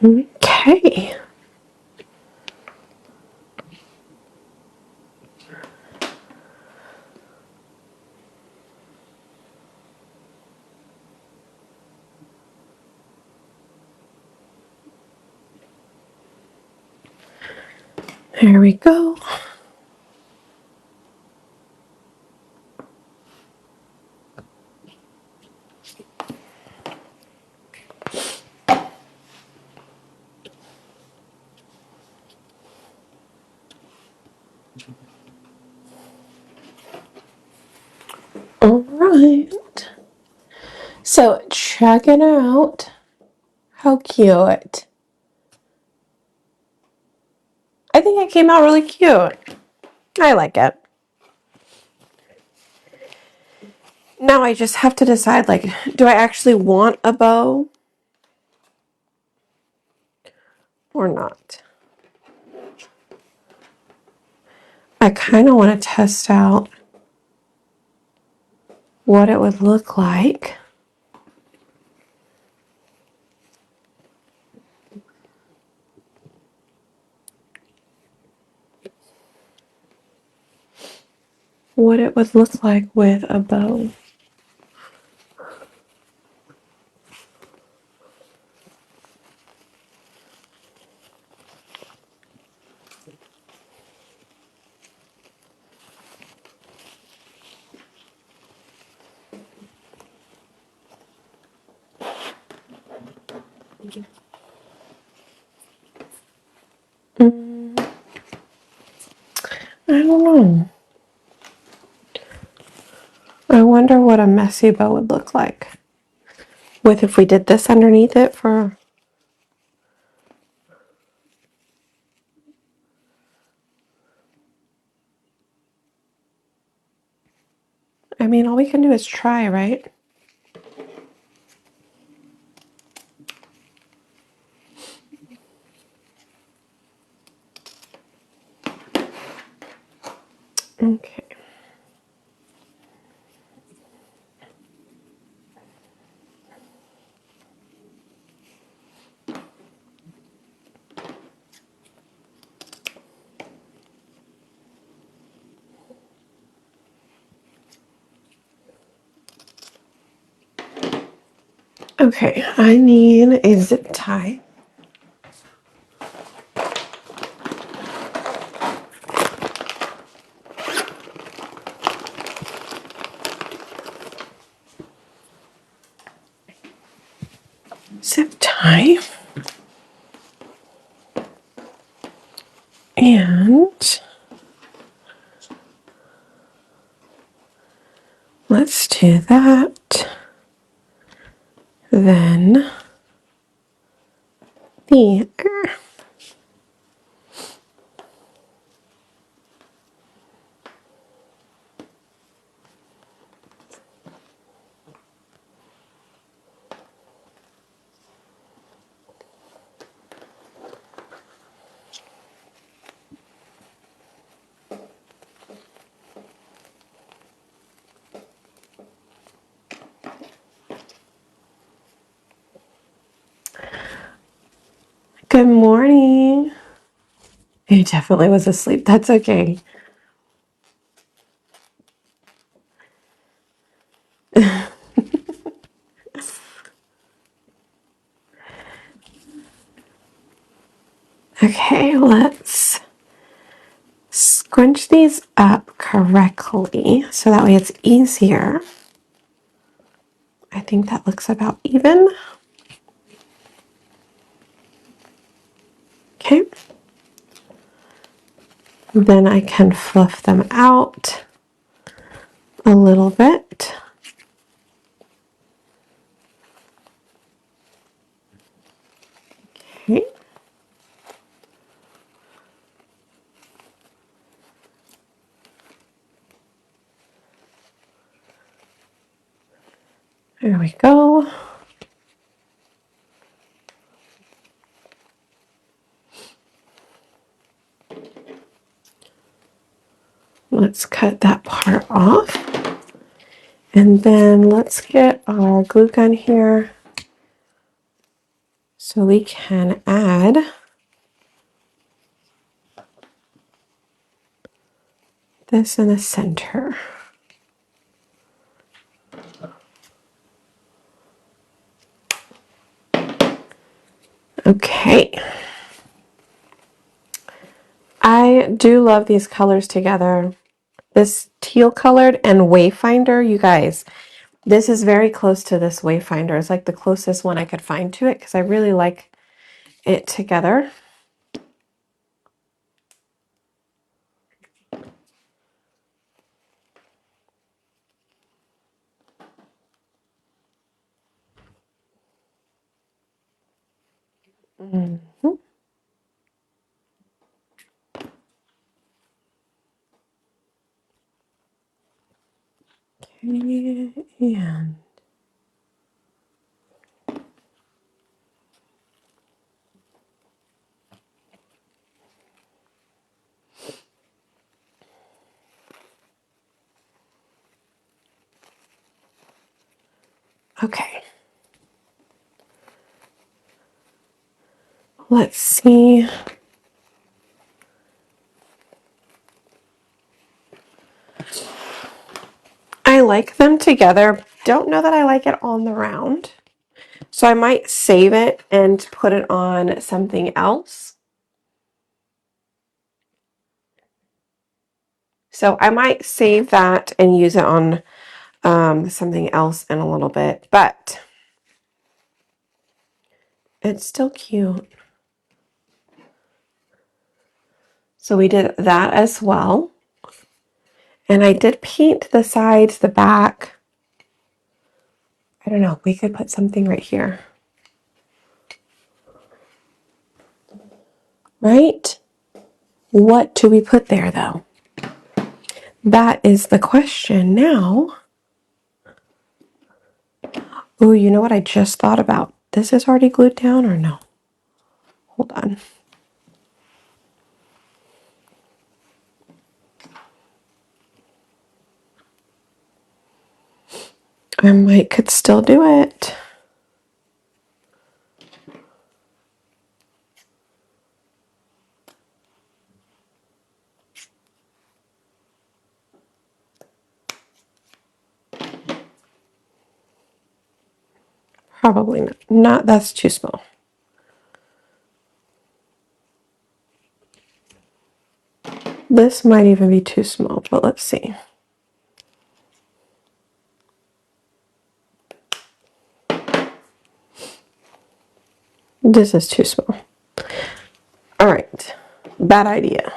Okay. There we go. All right. So check it out. How cute. I think it came out really cute. I like it. Now I just have to decide, like, do I actually want a bow or not? I kind of want to test out what it would look like. What it would look like with a bow. I don't know. I wonder what a messy bow would look like with if we did this underneath it for. I mean, all we can do is try, right? Okay. Okay, I need a zip tie. Zip tie. And let's do that. Then the Good morning. He definitely was asleep. That's okay. Okay, let's scrunch these up correctly so that way it's easier. I think that looks about even. Okay. Then I can fluff them out a little bit. Okay. There we go. Let's cut that part off. And then let's get our glue gun here so we can add this in the center. Okay. I do love these colors together. This teal colored and Wayfinder, you guys, this is very close to this Wayfinder. It's like the closest one I could find to it because I really like it together. Mhm. Okay, and okay. Let's see. I like them together. Don't know that I like it on the round. So I might save it and put it on something else. So I might save that and use it on something else in a little bit, but it's still cute. So we did that as well. And I did paint the sides, the back. I don't know, we could put something right here. Right? What do we put there though? That is the question now. Oh, you know what I just thought about? This is already glued down or no? Hold on. I might could still do it. Probably not. Not, that's too small. This might even be too small, but let's see. This is too small. All right, bad idea.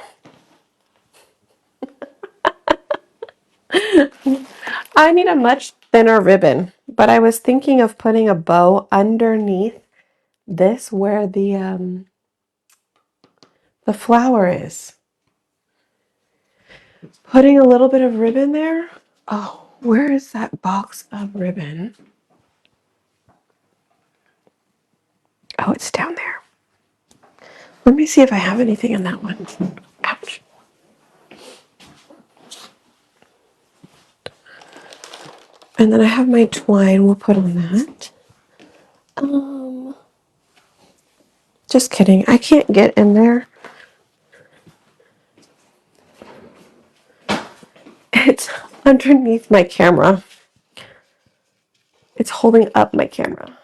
I need a much thinner ribbon, but I was thinking of putting a bow underneath this where the flower is. Putting a little bit of ribbon there. Oh, where is that box of ribbon? Oh, it's down there. Let me see if I have anything in that one. Ouch. And then I have my twine we'll put on that. Just kidding. I can't get in there. It's underneath my camera. It's holding up my camera.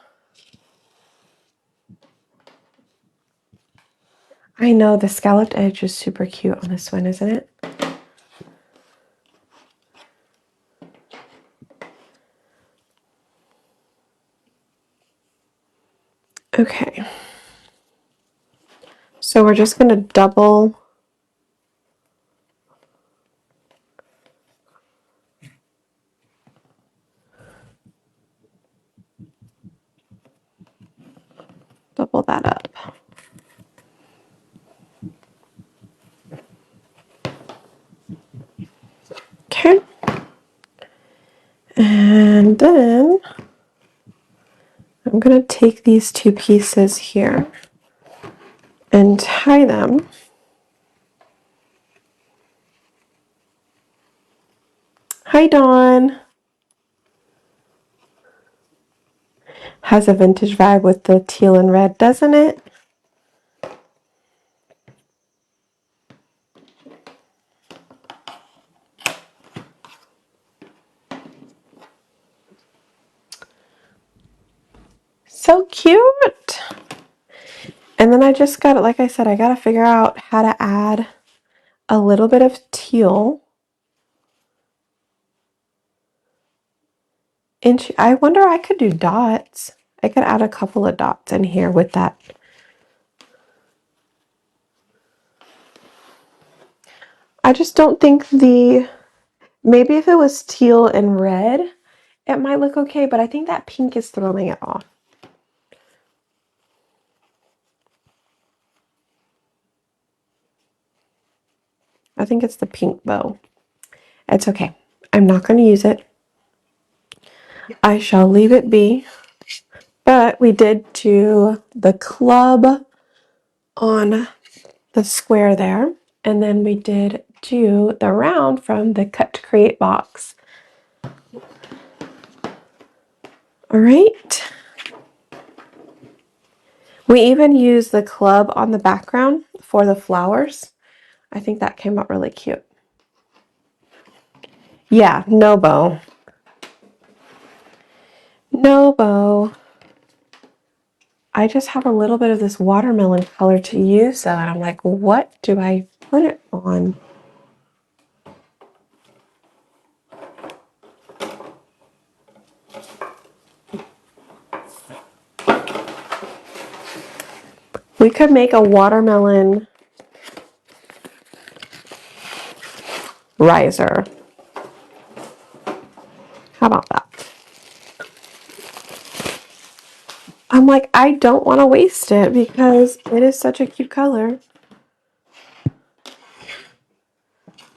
I know the scalloped edge is super cute on this one, isn't it? Okay. So we're just going to double that up. Okay. And then I'm going to take these two pieces here and tie them. Hi, Dawn. Has a vintage vibe with the teal and red, doesn't it? So cute. And then I just got, like I said, I got to figure out how to add a little bit of teal. I wonder, I could do dots. I could add a couple of dots in here with that. I just don't think maybe if it was teal and red, it might look okay, but I think that pink is throwing it off. I think it's the pink bow. It's okay. I'm not going to use it. I shall leave it be. But we did do the club on the square there. And then we did do the round from the Cut to Create box. All right. We even used the club on the background for the flowers. I think that came out really cute. Yeah, no bow. No bow. I just have a little bit of this watermelon color to use though, and I'm like, what do I put it on? We could make a watermelon riser. How about that? I'm like, I don't want to waste it because it is such a cute color.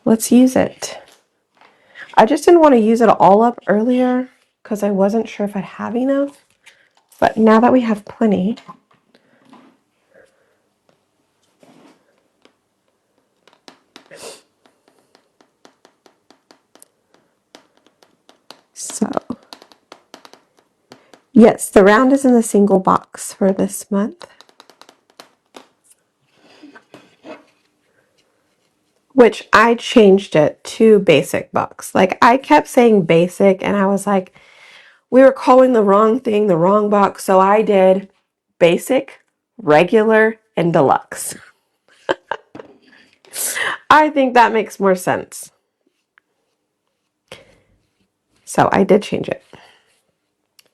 Let's use it. I just didn't want to use it all up earlier because I wasn't sure if I'd have enough. But now that we have plenty, so yes, the round is in the single box for this month. Which I changed it to basic box. Like I kept saying basic and I was like, we were calling the wrong thing, the wrong box. So I did basic, regular, and deluxe. I think that makes more sense. So I did change it.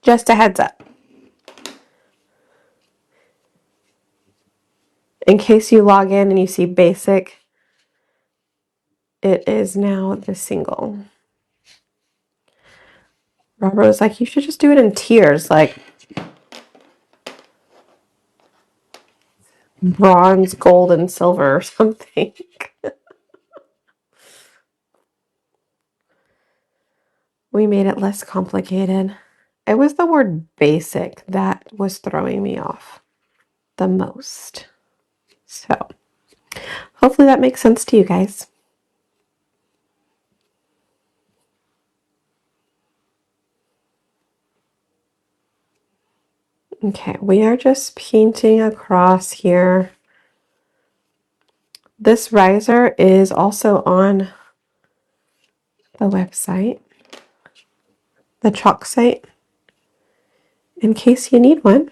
Just a heads up. In case you log in and you see basic, it is now the single. Robert was like, you should just do it in tiers, like bronze, gold, and silver or something. We made it less complicated. It was the word basic that was throwing me off the most. So hopefully that makes sense to you guys. Okay, we are just painting across here. This riser is also on the website, the chalk site, in case you need one.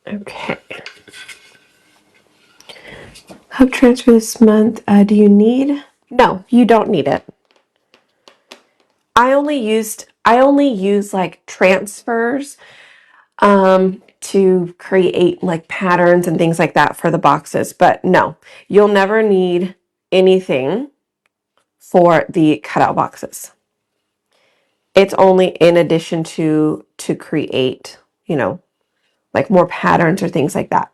Okay. Hub transfer this month. Do you need? No, you don't need it. I only use like transfers to create like patterns and things like that for the boxes. But no, you'll never need anything for the cutout boxes. It's only in addition to create, like more patterns or things like that.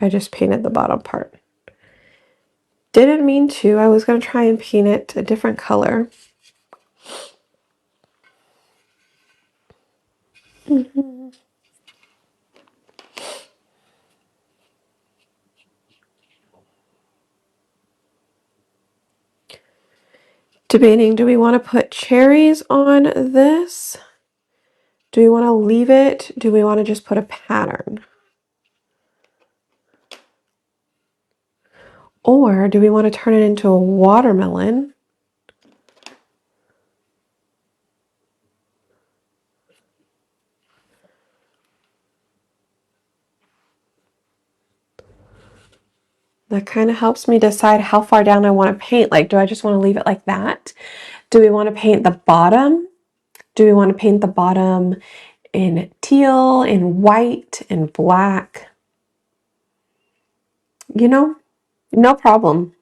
I just painted the bottom part. Didn't mean to. I was going to try and paint it a different color. Debating, do we want to put cherries on this? Do we want to leave it? Do we want to just put a pattern? Or do we want to turn it into a watermelon? That kind of helps me decide how far down I want to paint. Like, do I just want to leave it like that? Do we want to paint the bottom? Do we want to paint the bottom in teal, in white, in black? No problem.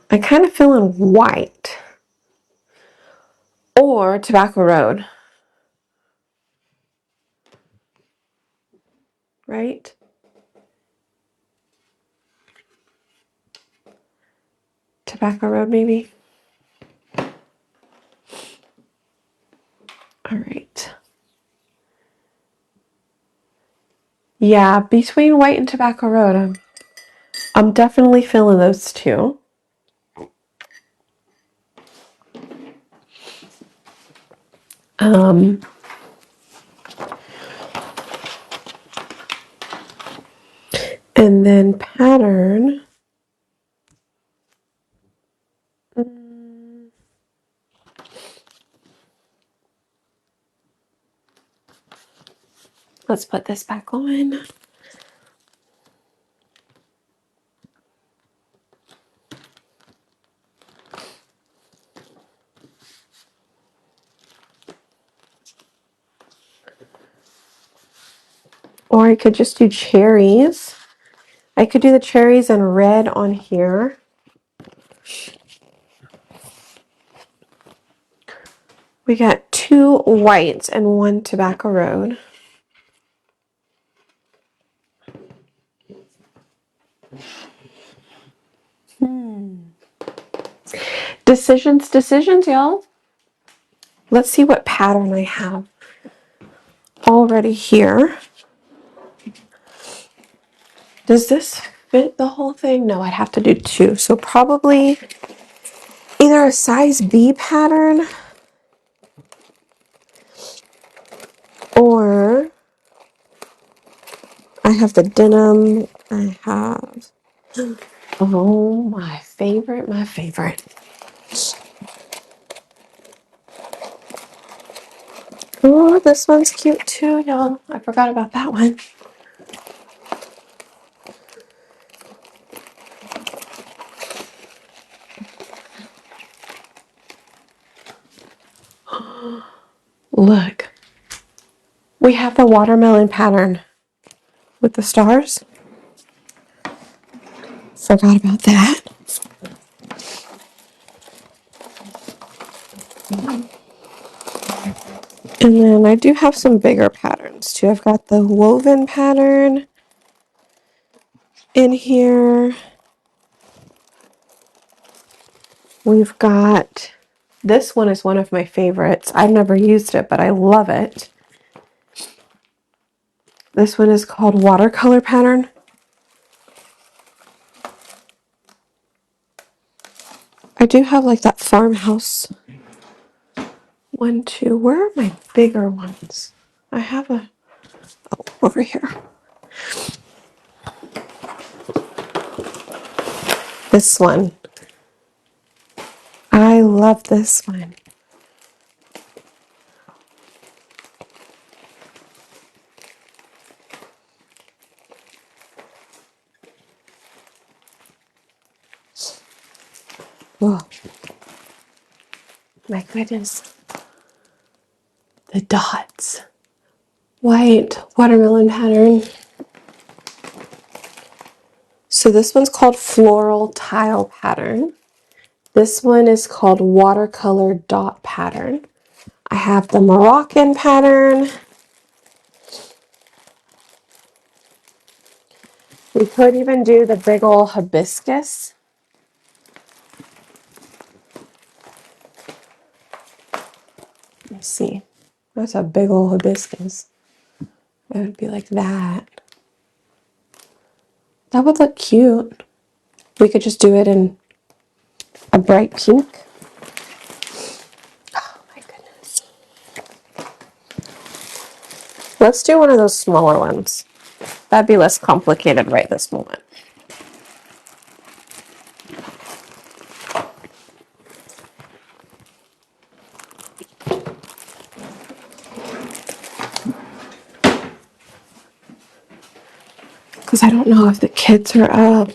I kind of feel in white or Tobacco Road, right? Tobacco Road, maybe. All right. Yeah, between white and Tobacco Road, I'm definitely feeling those two. And then pattern. Let's put this back on. Or I could just do cherries. I could do the cherries in red on here. We got 2 whites and 1 Tobacco Road. Decisions, y'all. Let's see what pattern I have already here. Does this fit the whole thing? No, I'd have to do 2. So probably either a size B pattern or I have the denim. I have, oh, my favorite. Oh, this one's cute too, y'all. I forgot about that one. Look, we have the watermelon pattern with the stars. Forgot about that. And then I do have some bigger patterns too. I've got the woven pattern in here. We've got, this one is one of my favorites. I've never used it, but I love it. This one is called watercolor pattern. I do have like that farmhouse one too. Where are my bigger ones? I have a, oh, over here. This one. I love this one. Oh, my goodness. The dots. White watermelon pattern. So this one's called floral tile pattern. This one is called watercolor dot pattern. I have the Moroccan pattern. We could even do the big ol' hibiscus. Let's see. That's a big ol' hibiscus. It would be like that. That would look cute. We could just do it in a bright pink. Oh my goodness. Let's do one of those smaller ones. That'd be less complicated right this moment. Because I don't know if the kids are up.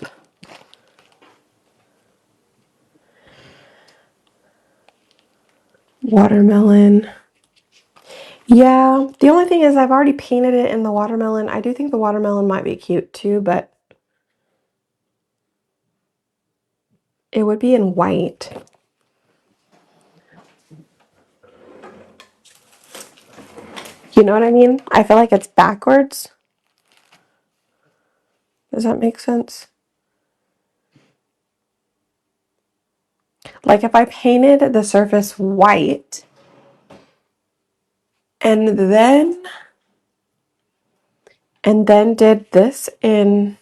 Watermelon. Yeah, the only thing is I've already painted it in the watermelon. I do think the watermelon might be cute too, but it would be in white. You know what I mean? I feel like it's backwards. Does that make sense? Like if I painted the surface white and then did this in,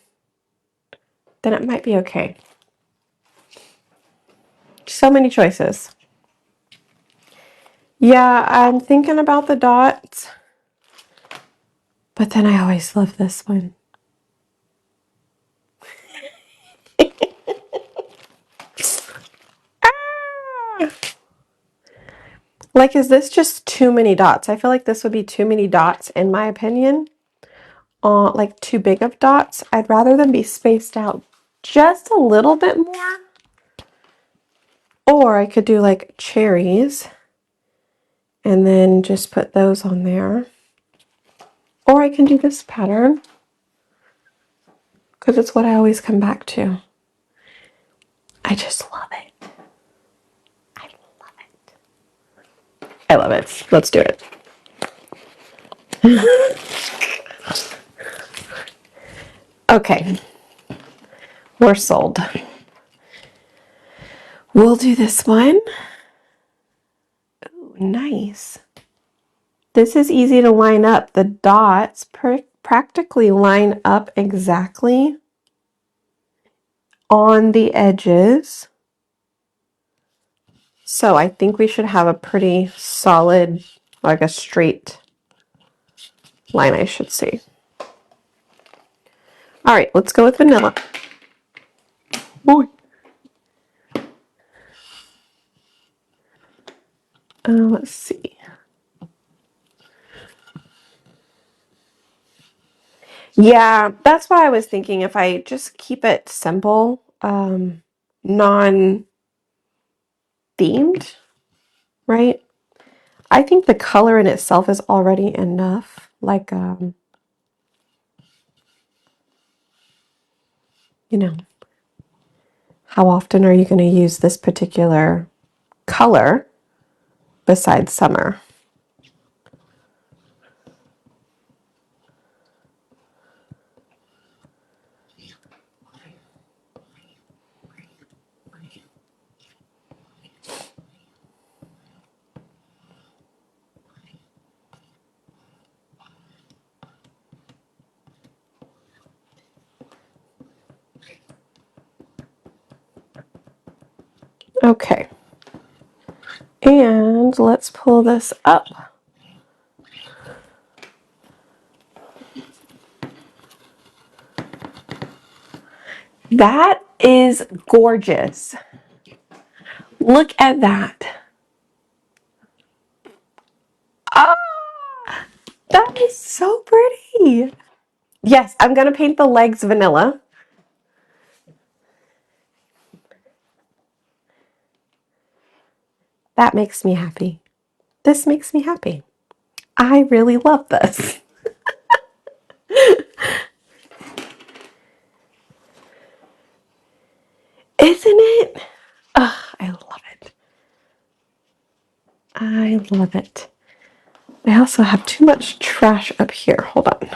then it might be okay. So many choices. Yeah, I'm thinking about the dots, but then I always love this one. Ah! Like, is this just too many dots? I feel like this would be too many dots in my opinion. Like too big of dots. I'd rather them be spaced out just a little bit more. Or I could do like cherries and then just put those on there. Or I can do this pattern because it's what I always come back to. I just love it. I love it. I love it. Let's do it. Okay. We're sold. We'll do this one. Ooh, nice. This is easy to line up. The dots practically line up exactly on the edges. So I think we should have a pretty solid, like a straight line, I should say. All right, let's go with vanilla. Boy. Let's see. Yeah, that's what I was thinking. If I just keep it simple, non-themed, right? I think the color in itself is already enough. Like, you know, how often are you going to use this particular color besides summer? Okay. And let's pull this up. That is gorgeous. Look at that. Ah, that is so pretty. Yes, I'm going to paint the legs vanilla. That makes me happy. This makes me happy. I really love this. Isn't it? Oh, I love it. I love it. I also have too much trash up here. Hold on.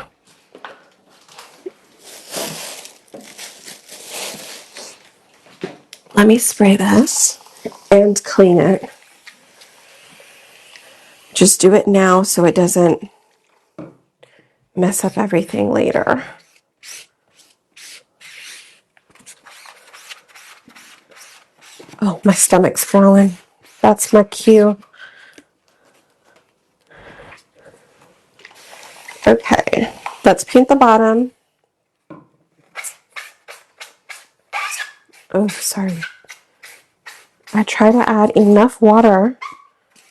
Let me spray this and clean it. Just do it now so it doesn't mess up everything later. Oh, my stomach's growling. That's my cue. Okay, let's paint the bottom. Oh, sorry. I try to add enough water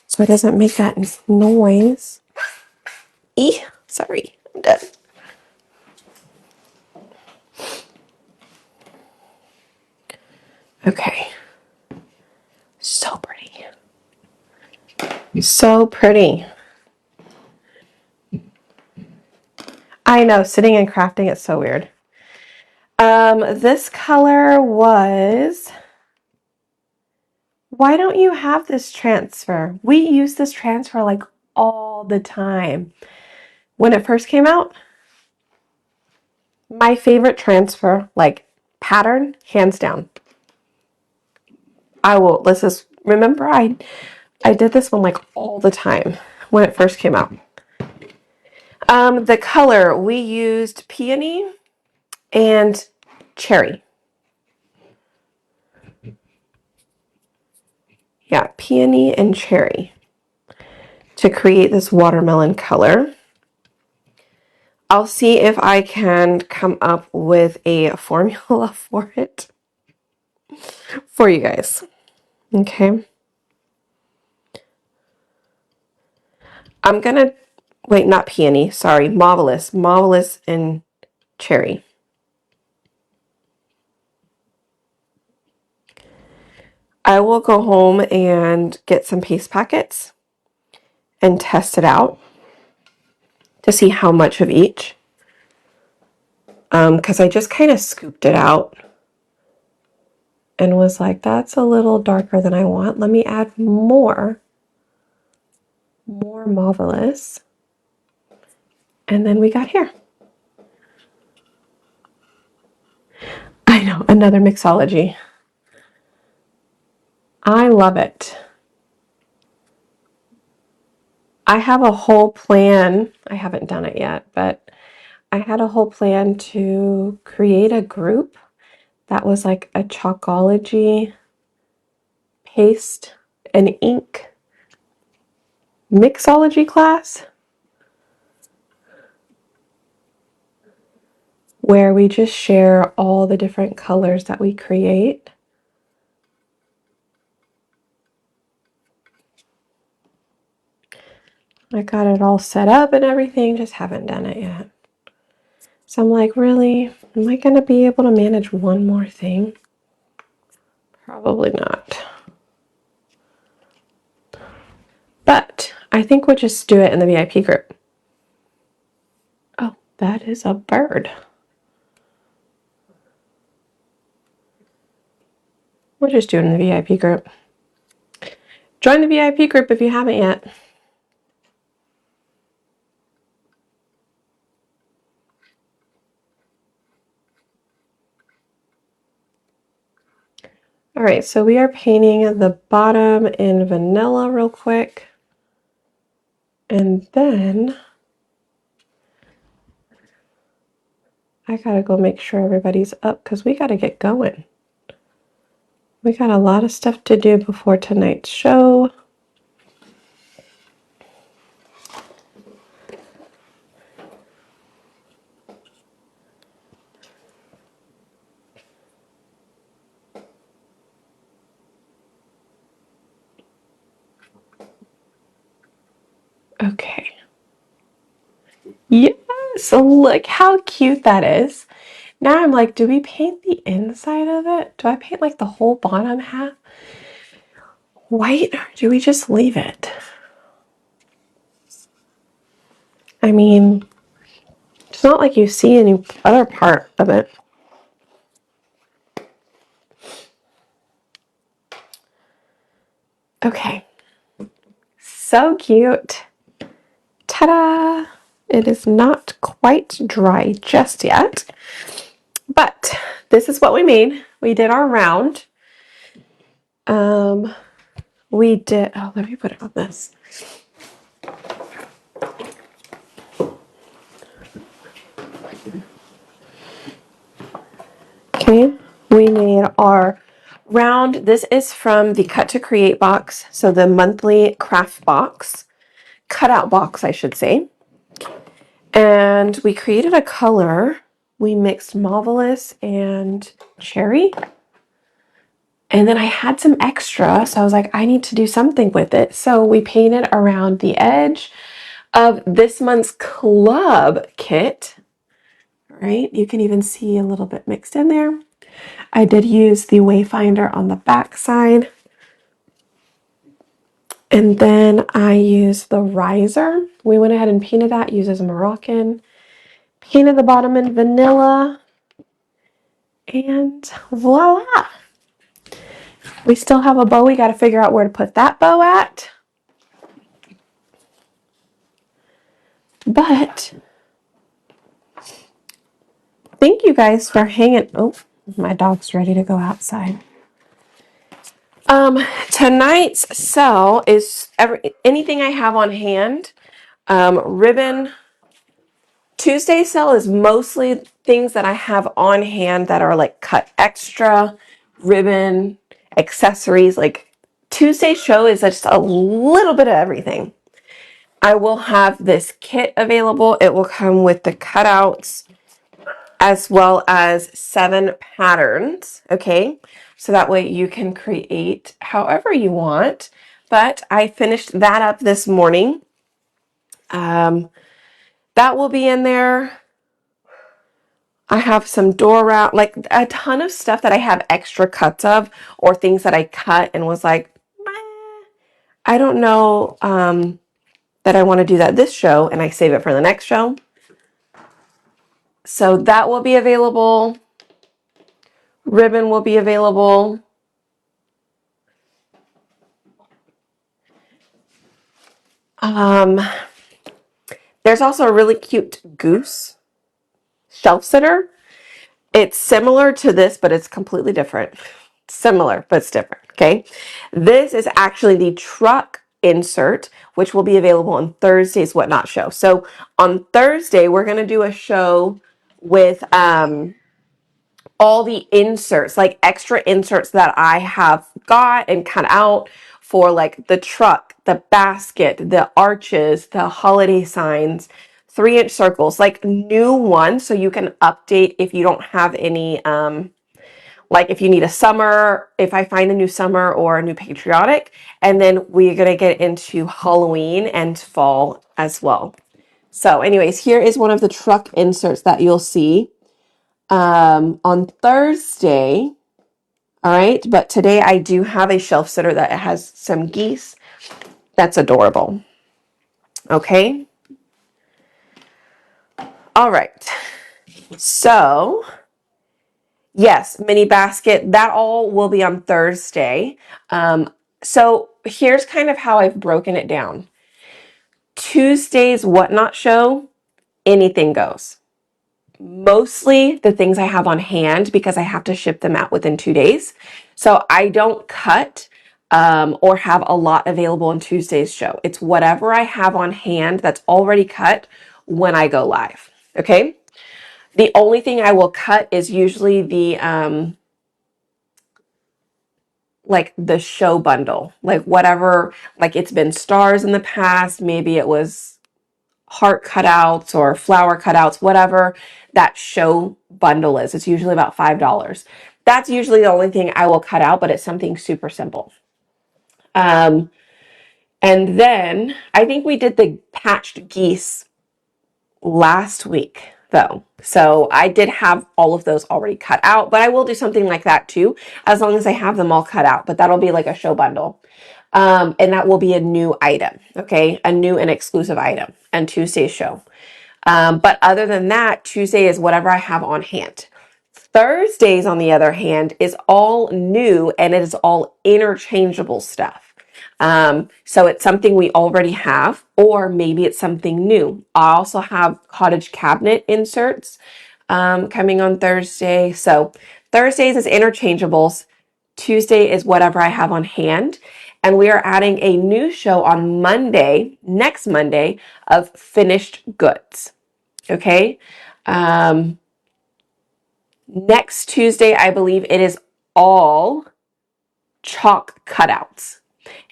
so it doesn't make that noise. Sorry, I'm done. Okay. So pretty. So pretty. I know, sitting and crafting, it's so weird. This color was... Why don't you have this transfer? We use this transfer like all the time. When it first came out, my favorite transfer, like pattern, hands down. Remember I did this one like all the time when it first came out. The color, we used peony and cherry. Yeah, peony and cherry to create this watermelon color. I'll see if I can come up with a formula for it for you guys. Okay. I'm gonna, wait, not peony, sorry, marvelous. Marvelous and cherry. I will go home and get some paste packets and test it out to see how much of each. Because I just kind of scooped it out and was like, that's a little darker than I want. Let me add more marvelous. And then we got here. I know, another mixology. I love it. I have a whole plan. I haven't done it yet, but I had a whole plan to create a group that was like a Chalkology paste and ink mixology class where we just share all the different colors that we create. I got it all set up and everything, just haven't done it yet. So I'm like, really? Am I going to be able to manage one more thing? Probably not. But I think we'll just do it in the VIP group. Oh, that is a bird. We'll just do it in the VIP group. Join the VIP group if you haven't yet. All right, so we are painting the bottom in vanilla real quick. And then I gotta go make sure everybody's up because we gotta get going. We got a lot of stuff to do before tonight's show. Okay. Yes, look how cute that is. Now I'm like, do we paint the inside of it? Do I paint like the whole bottom half white or do we just leave it? I mean, it's not like you see any other part of it. Okay. So cute. Ta-da! It is not quite dry just yet, but this is what we made. We did our round. We did, oh, let me put it on this. Okay, we made our round. This is from the Cut to Create box, so the monthly craft box, cutout box, I should say. And we created a color. We mixed Marvelous and Cherry. And then I had some extra, so I was like, I need to do something with it. So we painted around the edge of this month's club kit. Right? You can even see a little bit mixed in there. I did use the Wayfinder on the back side. And then I used the riser. We went ahead and painted that, uses Moroccan. Painted the bottom in vanilla. And voila! We still have a bow. We got to figure out where to put that bow at. But thank you guys for hanging. Oh, my dog's ready to go outside. Tonight's sell is anything I have on hand. Ribbon. Tuesday sale is mostly things that I have on hand that are like cut extra, ribbon, accessories. Like Tuesday show is just a little bit of everything. I will have this kit available. It will come with the cutouts as well as 7 patterns. Okay, so that way you can create however you want. But I finished that up this morning. That will be in there. I have some door wrap, like a ton of stuff that I have extra cuts of or things that I cut and was like, I don't know that I want to do that this show, and I save it for the next show. So that will be available. Ribbon will be available. There's also a really cute goose shelf sitter. It's similar to this, but it's completely different. Similar, but it's different, okay? This is actually the truck insert, which will be available on Thursday's Whatnot show. So on Thursday, we're going to do a show with all the inserts, like extra inserts that I have got and cut out for like the truck, the basket, the arches, the holiday signs, 3-inch circles, like new ones. So you can update if you don't have any, like if you need a summer, if I find a new summer or a new patriotic, and then we're going to get into Halloween and fall as well. So anyways, here is one of the truck inserts that you'll see on Thursday. All right, but today I do have a shelf sitter that has some geese. That's adorable. Okay. All right. So, yes, mini basket, that all will be on Thursday. So here's kind of how I've broken it down. Tuesday's Whatnot show, anything goes. Mostly the things I have on hand because I have to ship them out within 2 days. So I don't cut or have a lot available on Tuesday's show. It's whatever I have on hand that's already cut when I go live. Okay. The only thing I will cut is usually the like the show bundle, like whatever, like it's been stars in the past. Maybe it was heart cutouts or flower cutouts, whatever that show bundle is. It's usually about $5. That's usually the only thing I will cut out, but it's something super simple. And then I think we did the patched geese last week though. So I did have all of those already cut out, but I will do something like that too, as long as I have them all cut out, but that'll be like a show bundle. And that will be a new item. Okay. A new and exclusive item and Tuesday's show. But other than that, Tuesday is whatever I have on hand. Thursdays, on the other hand, is all new and it is all interchangeable stuff. So it's something we already have, or maybe it's something new. I also have cottage cabinet inserts coming on Thursday. So Thursdays is interchangeables. Tuesday is whatever I have on hand. And we are adding a new show on Monday, next Monday, of finished goods. Okay. Next Tuesday, I believe it is all chalk cutouts.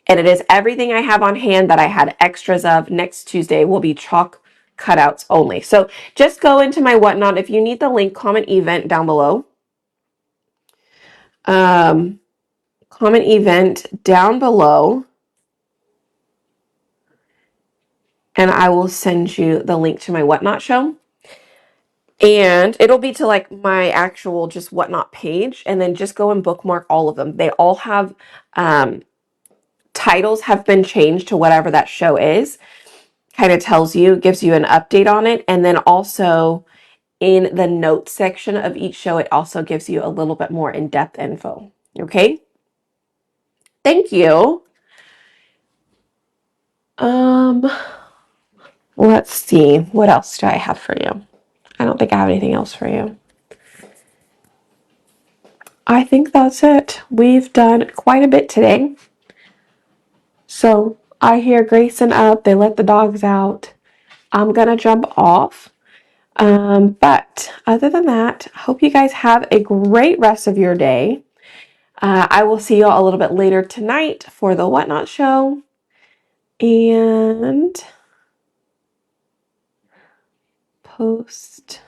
And it is everything I have on hand that I had extras of. Next Tuesday will be chalk cutouts only. So just go into my Whatnot. If you need the link, comment event down below. Comment event down below. And I will send you the link to my Whatnot show. And it'll be to like my actual just Whatnot page. And then just go and bookmark all of them. They all have titles have been changed to whatever that show is. Kind of tells you, gives you an update on it. And then also in the notes section of each show, it also gives you a little bit more in-depth info. Okay. Thank you. Let's see. What else do I have for you? I don't think I have anything else for you. I think that's it. We've done quite a bit today. So I hear Grayson up. They let the dogs out. I'm going to jump off. But other than that, I hope you guys have a great rest of your day. I will see you all a little bit later tonight for the Whatnot show. And post,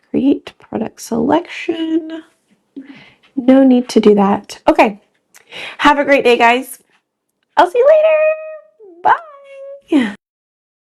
create product selection. No need to do that. Okay. Have a great day, guys. I'll see you later. Bye.